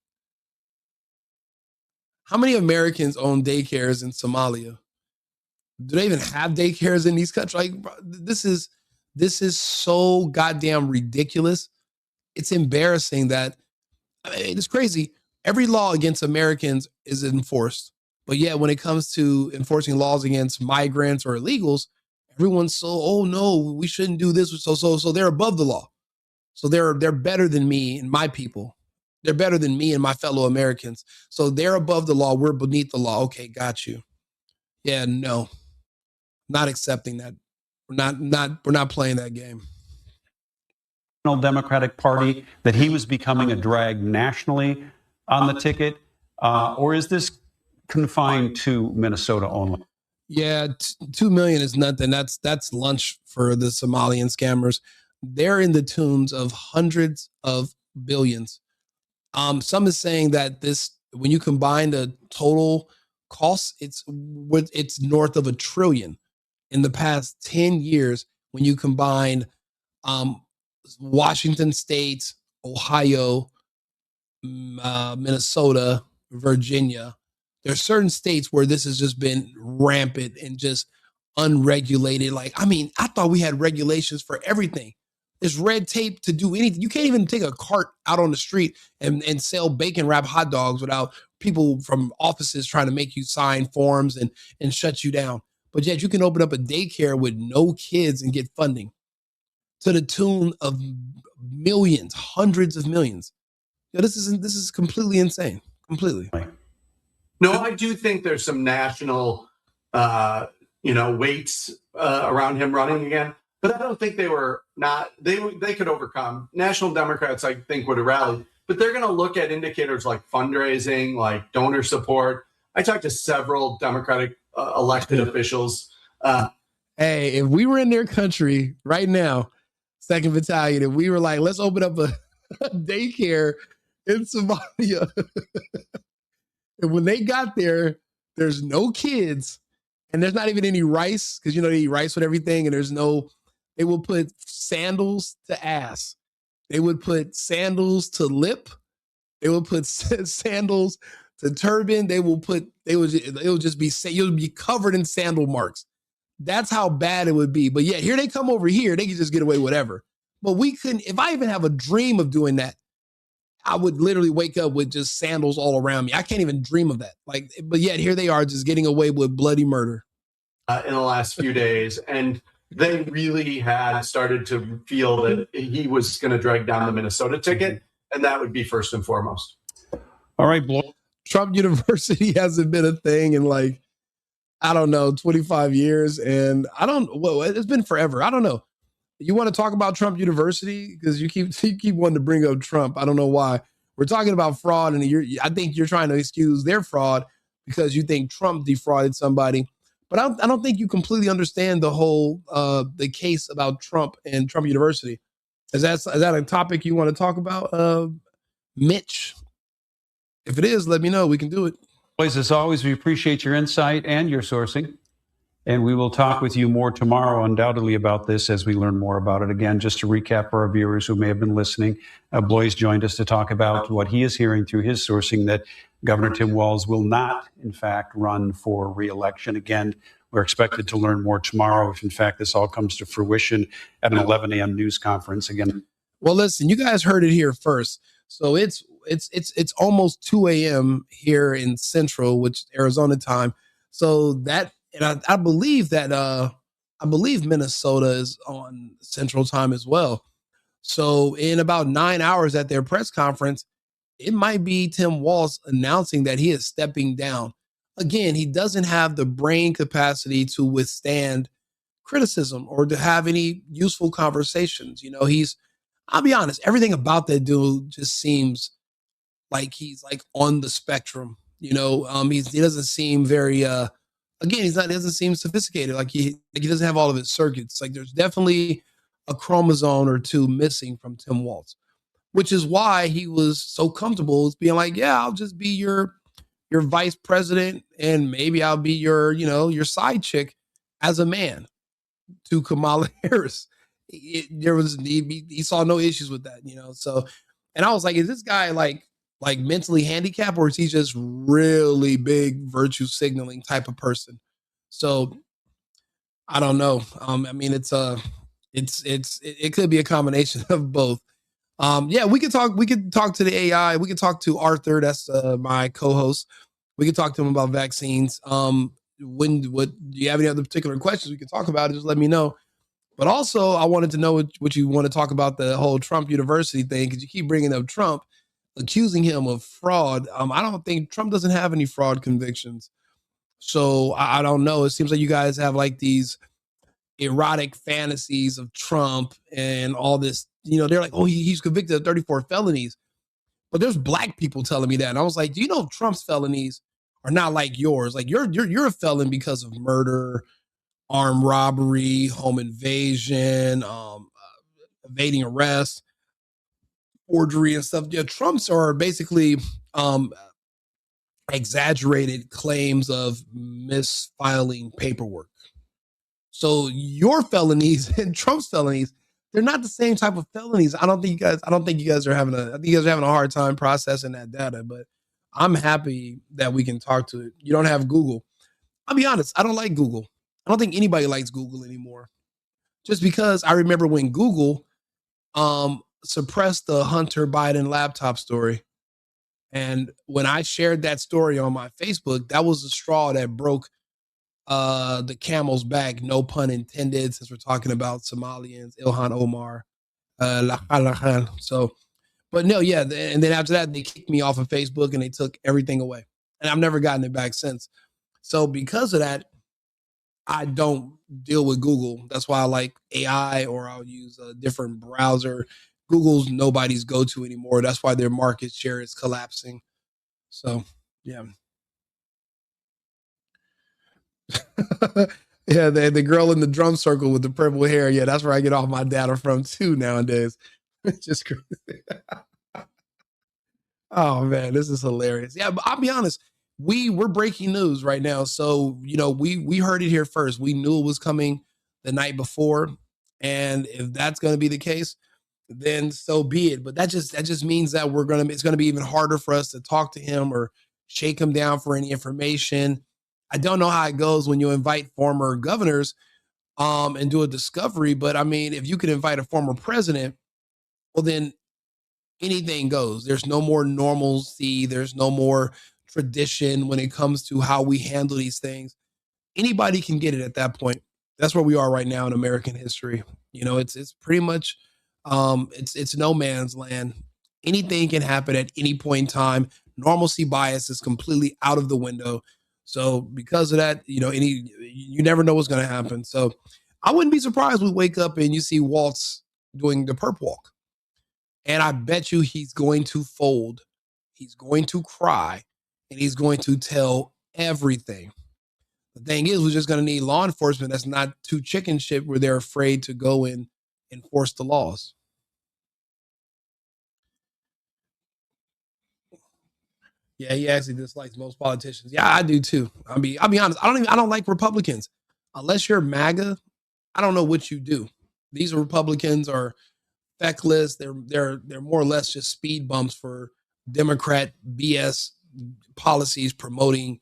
S2: How many Americans own daycares in Somalia? Do they even have daycares in these countries? Like, bro, this is so goddamn ridiculous. It's embarrassing that, I mean, it's crazy. Every law against Americans is enforced, but yet when it comes to enforcing laws against migrants or illegals, everyone's so, oh no, we shouldn't do this. So they're above the law. So they're better than me and my people. They're better than me and my fellow Americans. So they're above the law. We're beneath the law. Okay, got you. Yeah, no, not accepting that. We're not playing that game.
S1: Democratic Party, that he was becoming a drag nationally on the ticket, or is this confined to Minnesota only?
S2: Yeah, 2 million is nothing. That's lunch for the Somalian scammers. They're in the tunes of hundreds of billions. Some is saying that this, when you combine the total costs, it's north of $1 trillion in the past 10 years. When you combine Washington State, Ohio, Minnesota, Virginia, there's certain states where this has just been rampant and just unregulated. Like, I mean, I thought we had regulations for everything. There's red tape to do anything. You can't even take a cart out on the street and sell bacon wrap hot dogs without people from offices trying to make you sign forms and shut you down. But yet you can open up a daycare with no kids and get funding to the tune of millions, hundreds of millions. You know, this is completely insane. Completely.
S3: No, I do think there's some national, weights around him running again. But I don't think they could overcome. National Democrats, I think, would have rallied. But they're going to look at indicators like fundraising, like donor support. I talked to several Democratic elected officials.
S2: Hey, if we were in their country right now, 2nd Battalion, if we were like, let's open up a daycare in Somalia. And when they got there, there's no kids and there's not even any rice, because, they eat rice with everything. And they will put sandals to ass. They would put sandals to lip. They would put sandals to turban. You'll be covered in sandal marks. That's how bad it would be. But yet here they come over here. They can just get away with whatever. But we couldn't, if I even have a dream of doing that, I would literally wake up with just sandals all around me. I can't even dream of that. But yet here they are just getting away with bloody murder.
S3: In the last few days. And they really had started to feel that he was going to drag down the Minnesota ticket. And that would be first and foremost.
S1: All right,
S2: Trump University hasn't been a thing in 25 years. And it's been forever. I don't know. You want to talk about Trump University? Because you keep wanting to bring up Trump. I don't know why. We're talking about fraud, and I think you're trying to excuse their fraud because you think Trump defrauded somebody. But I don't think you completely understand the whole the case about Trump and Trump University. Is that a topic you want to talk about, Mitch? If it is, let me know. We can do it.
S1: Boys, as always, we appreciate your insight and your sourcing. And we will talk with you more tomorrow, undoubtedly, about this as we learn more about it. Again, just to recap for our viewers who may have been listening, Blois joined us to talk about what he is hearing through his sourcing, that Governor Tim Walz will not, in fact, run for re-election. Again, we're expected to learn more tomorrow if, in fact, this all comes to fruition at an 11 a.m. news conference. Again,
S2: well, listen, you guys heard it here first. So it's almost 2 a.m. here in Central, which is Arizona time. So that. And I believe that Minnesota is on Central Time as well. So in about 9 hours at their press conference, it might be Tim Walz announcing that he is stepping down. Again, he doesn't have the brain capacity to withstand criticism or to have any useful conversations. I'll be honest, everything about that dude just seems like he's on the spectrum. He doesn't seem very again, he doesn't seem sophisticated. He doesn't have all of his circuits. There's definitely a chromosome or two missing from Tim Walz, which is why he was so comfortable with being like, yeah, I'll just be your vice president, and maybe I'll be your side chick as a man to Kamala Harris. He saw no issues with that, So, and I was like, is this guy like mentally handicapped, or is he just really big virtue signaling type of person? So I don't know. I mean, it could be a combination of both. Yeah, we could talk. We could talk to the AI. We could talk to Arthur. That's my co-host. We could talk to him about vaccines. What do you have any other particular questions we can talk about? Just let me know. But also, I wanted to know what you want to talk about the whole Trump University thing, because you keep bringing up Trump, accusing him of fraud. I don't think Trump doesn't have any fraud convictions. So I don't know. It seems like you guys have like these erotic fantasies of Trump and all this. They're like, oh, he's convicted of 34 felonies. But there's black people telling me that. And I was like, do you know Trump's felonies are not like yours? Like you're a felon because of murder, armed robbery, home invasion, evading arrest, forgery and stuff. Yeah, Trump's are basically exaggerated claims of misfiling paperwork. So your felonies and Trump's felonies, they're not the same type of felonies. I don't think you guys are having a hard time processing that data, but I'm happy that we can talk to it. You don't have Google. I'll be honest, I don't like Google. I don't think anybody likes Google anymore. Just because I remember when Google suppressed the Hunter Biden laptop story. And when I shared that story on my Facebook, that was the straw that broke the camel's back, no pun intended, since we're talking about Somalians, Ilhan Omar. So, but no, yeah. And then after that, they kicked me off of Facebook and they took everything away. And I've never gotten it back since. So because of that, I don't deal with Google. That's why I like AI, or I'll use a different browser. Google's nobody's go-to anymore. That's why their market share is collapsing. So, yeah. Yeah, the girl in the drum circle with the purple hair. Yeah, that's where I get all my data from too nowadays. Just crazy. Oh man, this is hilarious. Yeah, but I'll be honest. We're breaking news right now. So, we heard it here first. We knew it was coming the night before. And if that's gonna be the case, then so be it. But that just means that it's gonna be even harder for us to talk to him or shake him down for any information. I don't know how it goes when you invite former governors and do a discovery, but I mean, if you could invite a former president, well then anything goes. There's no more normalcy, there's no more tradition when it comes to how we handle these things. Anybody can get it at that point. That's where we are right now in American history. It's pretty much it's no man's land. Anything can happen at any point in time. Normalcy bias is completely out of the window. So because of that, you never know what's going to happen. So I wouldn't be surprised we wake up and you see Waltz doing the perp walk. And I bet you he's going to fold. He's going to cry and he's going to tell everything. The thing is, we're just going to need law enforcement that's not too chicken shit where they're afraid to go and enforce the laws. Yeah, he actually dislikes most politicians. Yeah, I do too. I'll be honest. I don't like Republicans. Unless you're MAGA, I don't know what you do. These Republicans are feckless. They're more or less just speed bumps for Democrat BS policies promoting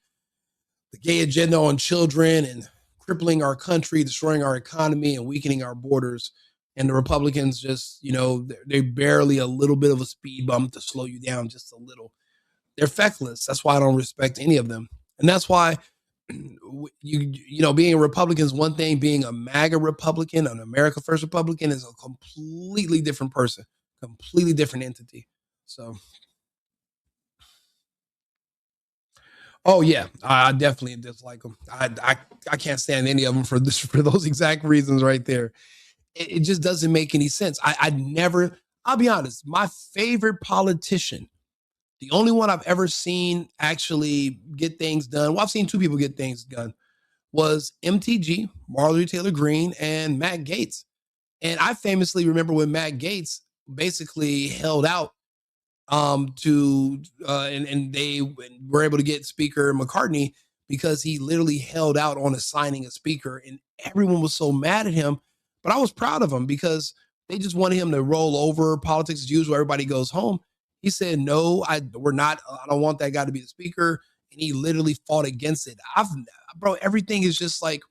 S2: the gay agenda on children and crippling our country, destroying our economy, and weakening our borders. And the Republicans just, they're barely a little bit of a speed bump to slow you down just a little. They're feckless. That's why I don't respect any of them. And that's why being a Republican is one thing. Being a MAGA Republican, an America First Republican, is a completely different person, completely different entity. So, oh yeah, I definitely dislike them. I can't stand any of them for those exact reasons right there. It just doesn't make any sense. I'll be honest, my favorite politician, the only one I've ever seen actually get things done, well, I've seen two people get things done, was MTG, Marjorie Taylor Greene, and Matt Gaetz. And I famously remember when Matt Gaetz basically held out and they were able to get Speaker McCartney because he literally held out on assigning a speaker, and everyone was so mad at him But I was proud of him because they just wanted him to roll over politics as usual. Everybody goes home. He said, no, we're not. I don't want that guy to be the speaker. And he literally fought against it. Bro, everything is just like,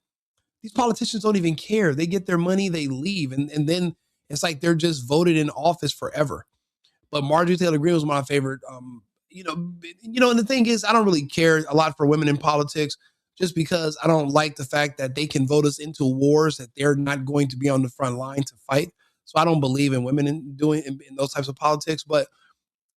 S2: these politicians don't even care. They get their money, they leave. And then it's like they're just voted in office forever. But Marjorie Taylor Greene was my favorite. And the thing is, I don't really care a lot for women in politics just because I don't like the fact that they can vote us into wars that they're not going to be on the front line to fight. So I don't believe in women in those types of politics. But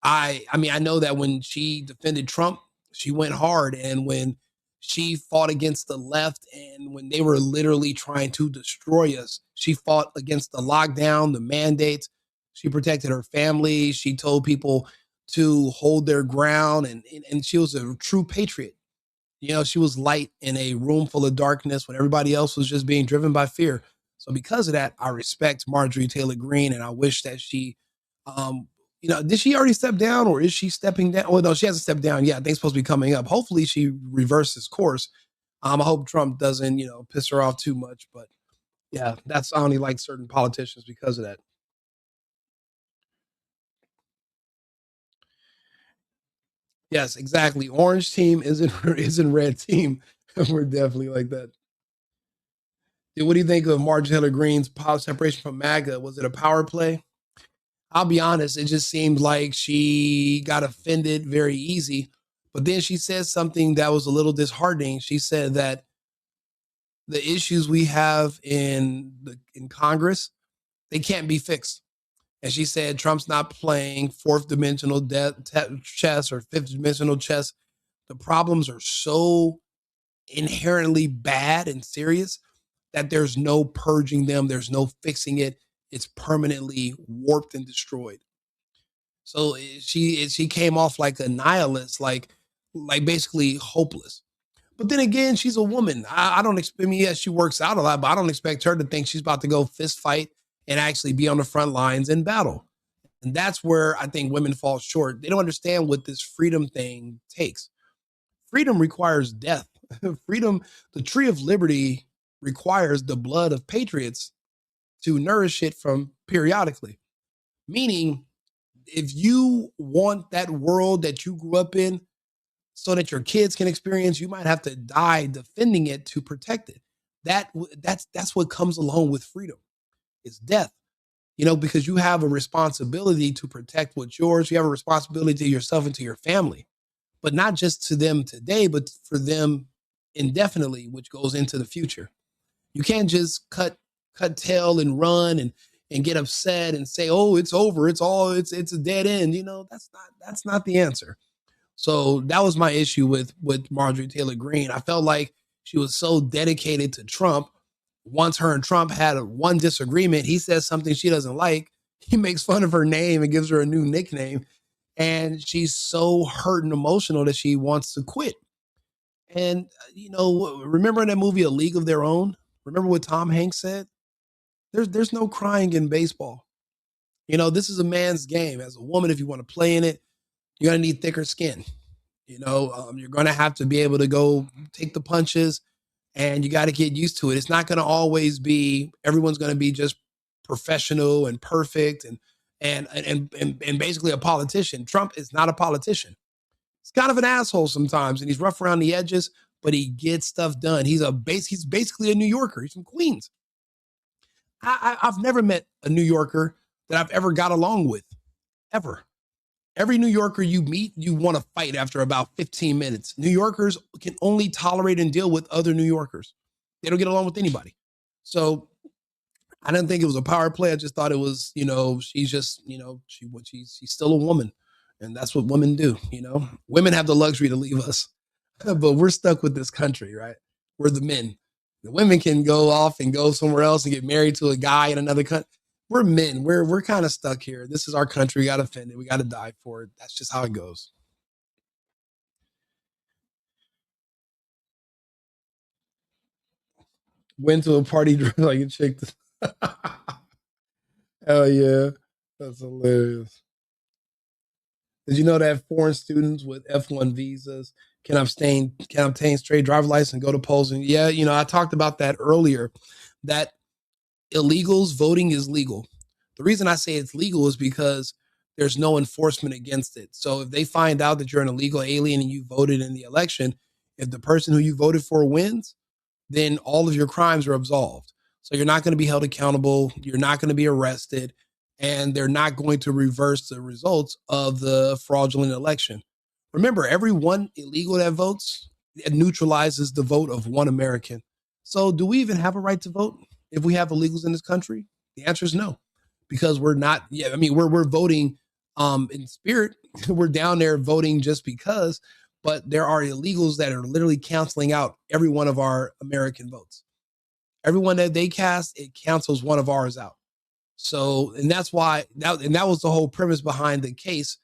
S2: I know that when she defended Trump, she went hard. And when she fought against the left and when they were literally trying to destroy us, she fought against the lockdown, the mandates. She protected her family. She told people to hold their ground. And she was a true patriot. She was light in a room full of darkness when everybody else was just being driven by fear. So because of that, I respect Marjorie Taylor Greene, and I wish that she, did she already step down or is she stepping down? Well, no, she hasn't stepped down yet. I think it's supposed to be coming up. Hopefully she reverses course. I hope Trump doesn't, piss her off too much. But yeah, I only like certain politicians because of that. Yes, exactly. Orange team isn't red team. We're definitely like that. Dude, what do you think of Marjorie Taylor Greene's power separation from MAGA? Was it a power play? I'll be honest, it just seemed like she got offended very easy. But then she said something that was a little disheartening. She said that the issues we have in Congress, they can't be fixed. And she said Trump's not playing fourth dimensional chess or fifth dimensional chess. The problems are so inherently bad and serious that there's no purging them. There's no fixing it. It's permanently warped and destroyed. So she came off like a nihilist, like basically hopeless. But then again, she's a woman. I don't expect, yes, she works out a lot, but I don't expect her to think she's about to go fist fight and actually be on the front lines in battle. And that's where I think women fall short. They don't understand what this freedom thing takes. Freedom requires death. Freedom, the tree of liberty requires the blood of patriots to nourish it from periodically. Meaning, if you want that world that you grew up in so that your kids can experience, you might have to die defending it to protect it. That's what comes along with freedom. It's death. Because you have a responsibility to protect what's yours. You have a responsibility to yourself and to your family, but not just to them today, but for them indefinitely, which goes into the future. You can't just cut tail and run and get upset and say, oh, it's over. It's a dead end. That's not the answer. So that was my issue with Marjorie Taylor Greene. I felt like she was so dedicated to Trump. Once her and Trump had one disagreement, he says something she doesn't like. He makes fun of her name and gives her a new nickname. And she's so hurt and emotional that she wants to quit. And, remember in that movie, A League of Their Own? Remember what Tom Hanks said? There's no crying in baseball. This is a man's game. As a woman, if you want to play in it, you're going to need thicker skin. You're going to have to be able to go take the punches, and you got to get used to it. It's not going to always be, everyone's going to be just professional and perfect and basically a politician. Trump is not a politician. He's kind of an asshole sometimes, and he's rough around the edges, but he gets stuff done. He's basically a New Yorker. He's from Queens. I've never met a New Yorker that I've ever got along with, ever. Every New Yorker you meet, you want to fight after about 15 minutes. New Yorkers can only tolerate and deal with other New Yorkers. They don't get along with anybody. So I didn't think it was a power play. I just thought it was, she's just, she's still a woman. And that's what women do, Women have the luxury to leave us, but we're stuck with this country, right? We're the men. The women can go off and go somewhere else and get married to a guy in another country. We're men. We're kind of stuck here. This is our country. We got to defend it. We got to die for it. That's just how it goes. Went to a party like a chick. Hell yeah. That's hilarious. Did you know that foreign students with F1 visas can obtain straight driver license and go to polls? And yeah, I talked about that earlier, that illegals, voting is legal. The reason I say it's legal is because there's no enforcement against it. So if they find out that you're an illegal alien and you voted in the election, if the person who you voted for wins, then all of your crimes are absolved. So you're not going to be held accountable. You're not going to be arrested. And they're not going to reverse the results of the fraudulent election. Remember, every one illegal that votes, it neutralizes the vote of one American. So do we even have a right to vote if we have illegals in this country? The answer is no, because we're not. Yeah, I mean, we're voting in spirit. We're down there voting just because, but there are illegals that are literally canceling out every one of our American votes. Everyone that they cast, it cancels one of ours out. So, and that's why that was the whole premise behind the case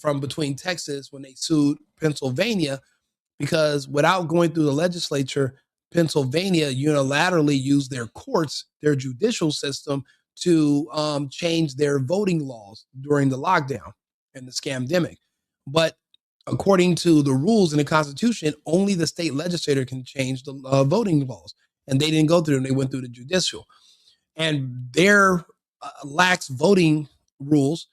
S2: from between Texas when they sued Pennsylvania, because without going through the legislature, Pennsylvania unilaterally used their courts, their judicial system, to change their voting laws during the lockdown and the scamdemic. But according to the rules in the Constitution, only the state legislature can change the voting laws. And they didn't go through them. They went through the judicial. And their lax voting rules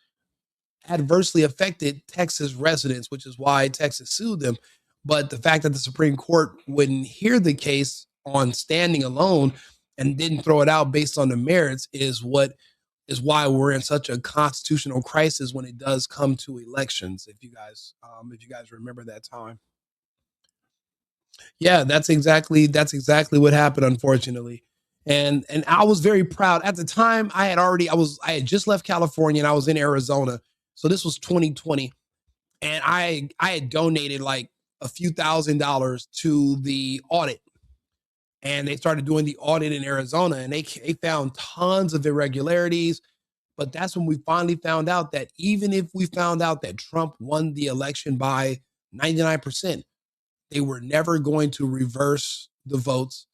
S2: adversely affected Texas residents, which is why Texas sued them. But the fact that the Supreme Court wouldn't hear the case on standing alone and didn't throw it out based on the merits is why we're in such a constitutional crisis when it does come to elections. If you guys remember that time. Yeah, that's exactly what happened, unfortunately. And I was very proud. At the time, I had just left California and I was in Arizona. So this was 2020. And I had donated like a few $1,000s to the audit. And they started doing the audit in Arizona and they found tons of irregularities. But that's when we finally found out that even if we found out that Trump won the election by 99%, they were never going to reverse the votes.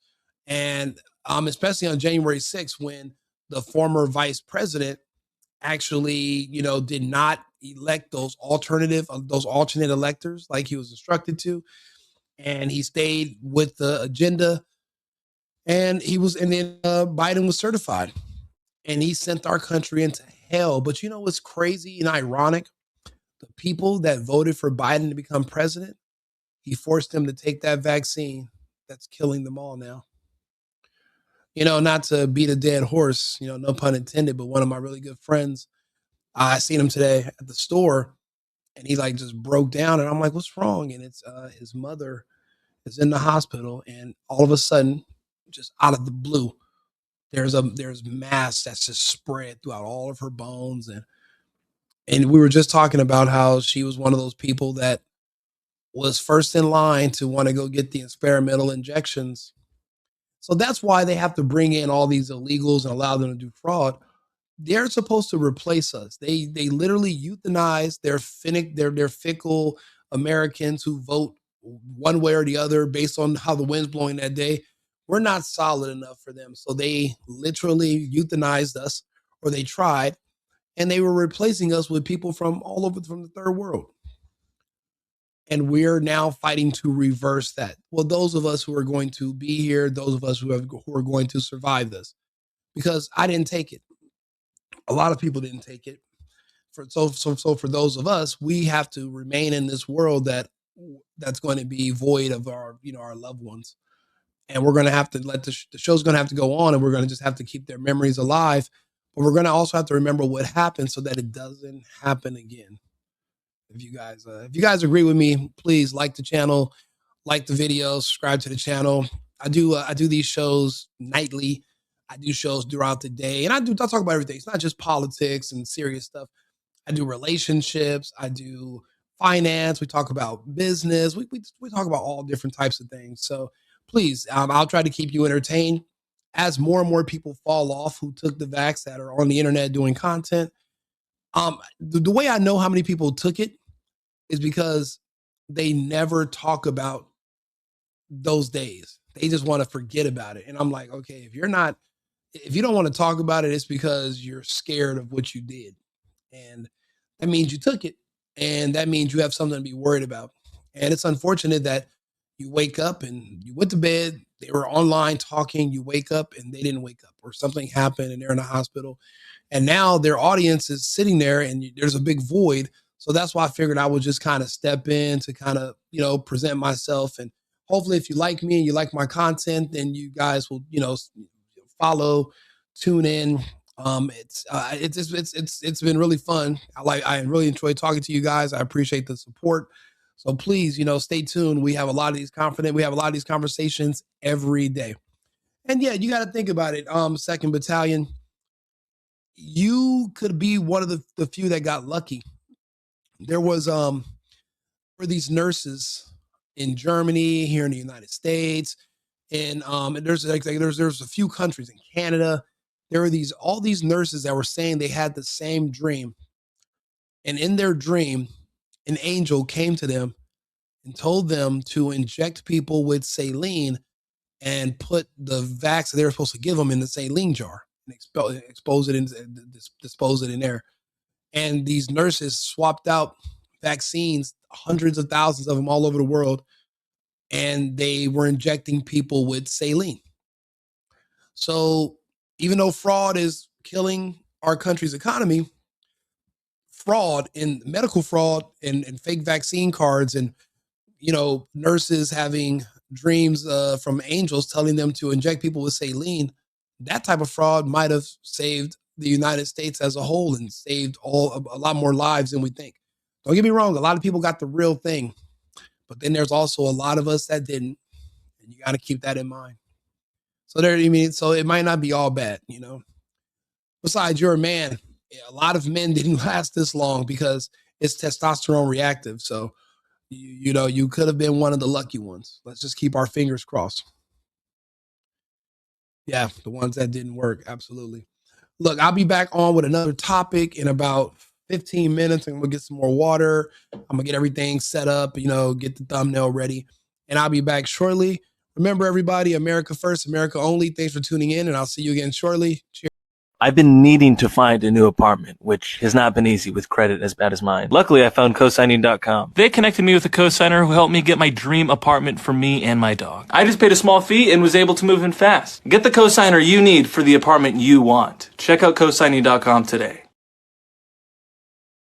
S2: And especially on January 6th, when the former vice president actually, did not elect those alternate electors like he was instructed to. And he stayed with the agenda. And then Biden was certified. And he sent our country into hell. But you know what's crazy and ironic? The people that voted for Biden to become president, he forced them to take that vaccine that's killing them all now. Not to beat a dead horse, no pun intended, but one of my really good friends, I seen him today at the store and he like just broke down and I'm like, what's wrong? And it's his mother is in the hospital and all of a sudden, just out of the blue, there's mass that's just spread throughout all of her bones. And we were just talking about how she was one of those people that was first in line to want to go get the experimental injections. So that's why they have to bring in all these illegals and allow them to do fraud. They're supposed to replace us. They literally euthanize their fickle Americans who vote one way or the other based on how the wind's blowing that day. We're not solid enough for them. So they literally euthanized us, or they tried, and they were replacing us with people from all over from the third world. And we're now fighting to reverse that. Well, those of us who are going to be here, those of us who are going to survive this, because I didn't take it. A lot of people didn't take it. So for those of us, we have to remain in this world that's going to be void of our loved ones, and we're going to have to let the show's going to have to go on, and we're going to just have to keep their memories alive. But we're going to also have to remember what happened so that it doesn't happen again. If you guys agree with me, please like the channel, like the video, subscribe to the channel. I do these shows nightly. I do shows throughout the day, and I talk about everything. It's not just politics and serious stuff. I do relationships. I do finance. We talk about business. We talk about all different types of things. So please, I'll try to keep you entertained as more and more people fall off who took the vax that are on the internet doing content. The way I know how many people took it is because they never talk about those days. They just want to forget about it. And I'm like, okay, if you don't want to talk about it, it's because you're scared of what you did. And that means you took it. And that means you have something to be worried about. And it's unfortunate that You wake up and you went to bed. They were online talking. You wake up and they didn't wake up, or something happened and they're in a hospital. And now their audience is sitting there and there's a big void. So that's why I figured I would just kind of step in to kind of, present myself. And hopefully if you like me and you like my content, then you guys will, follow, tune in. It's been really fun. I really enjoy talking to you guys. I appreciate the support. So please, stay tuned. We have a lot of these conversations every day. And yeah, you got to think about it. 2nd Battalion, you could be one of the few that got lucky. There was for these nurses in Germany, here in the United States, and there's a few countries in Canada. There were all these nurses that were saying they had the same dream. And in their dream, an angel came to them and told them to inject people with saline and put the vaccine that they were supposed to give them in the saline jar and dispose it in there. And these nurses swapped out vaccines, hundreds of thousands of them all over the world, and they were injecting people with saline. So even though fraud is killing our country's economy, fraud and medical fraud and fake vaccine cards and, nurses having dreams from angels telling them to inject people with saline, that type of fraud might have saved the United States as a whole and saved a lot more lives than we think. Don't get me wrong. A lot of people got the real thing, but then there's also a lot of us that didn't, and you got to keep that in mind. So it might not be all bad, Besides, you're a man. A lot of men didn't last this long because it's testosterone reactive. So, you could have been one of the lucky ones. Let's just keep our fingers crossed. Yeah, the ones that didn't work. Absolutely. Look, I'll be back on with another topic in about 15 minutes. I'm going to get some more water. I'm going to get everything set up, get the thumbnail ready. And I'll be back shortly. Remember, everybody, America first, America only. Thanks for tuning in, and I'll see you again shortly. Cheers.
S4: I've been needing to find a new apartment, which has not been easy with credit as bad as mine. Luckily, I found cosigning.com. They connected me with a cosigner who helped me get my dream apartment for me and my dog. I just paid a small fee and was able to move in fast. Get the cosigner you need for the apartment you want. Check out cosigning.com today.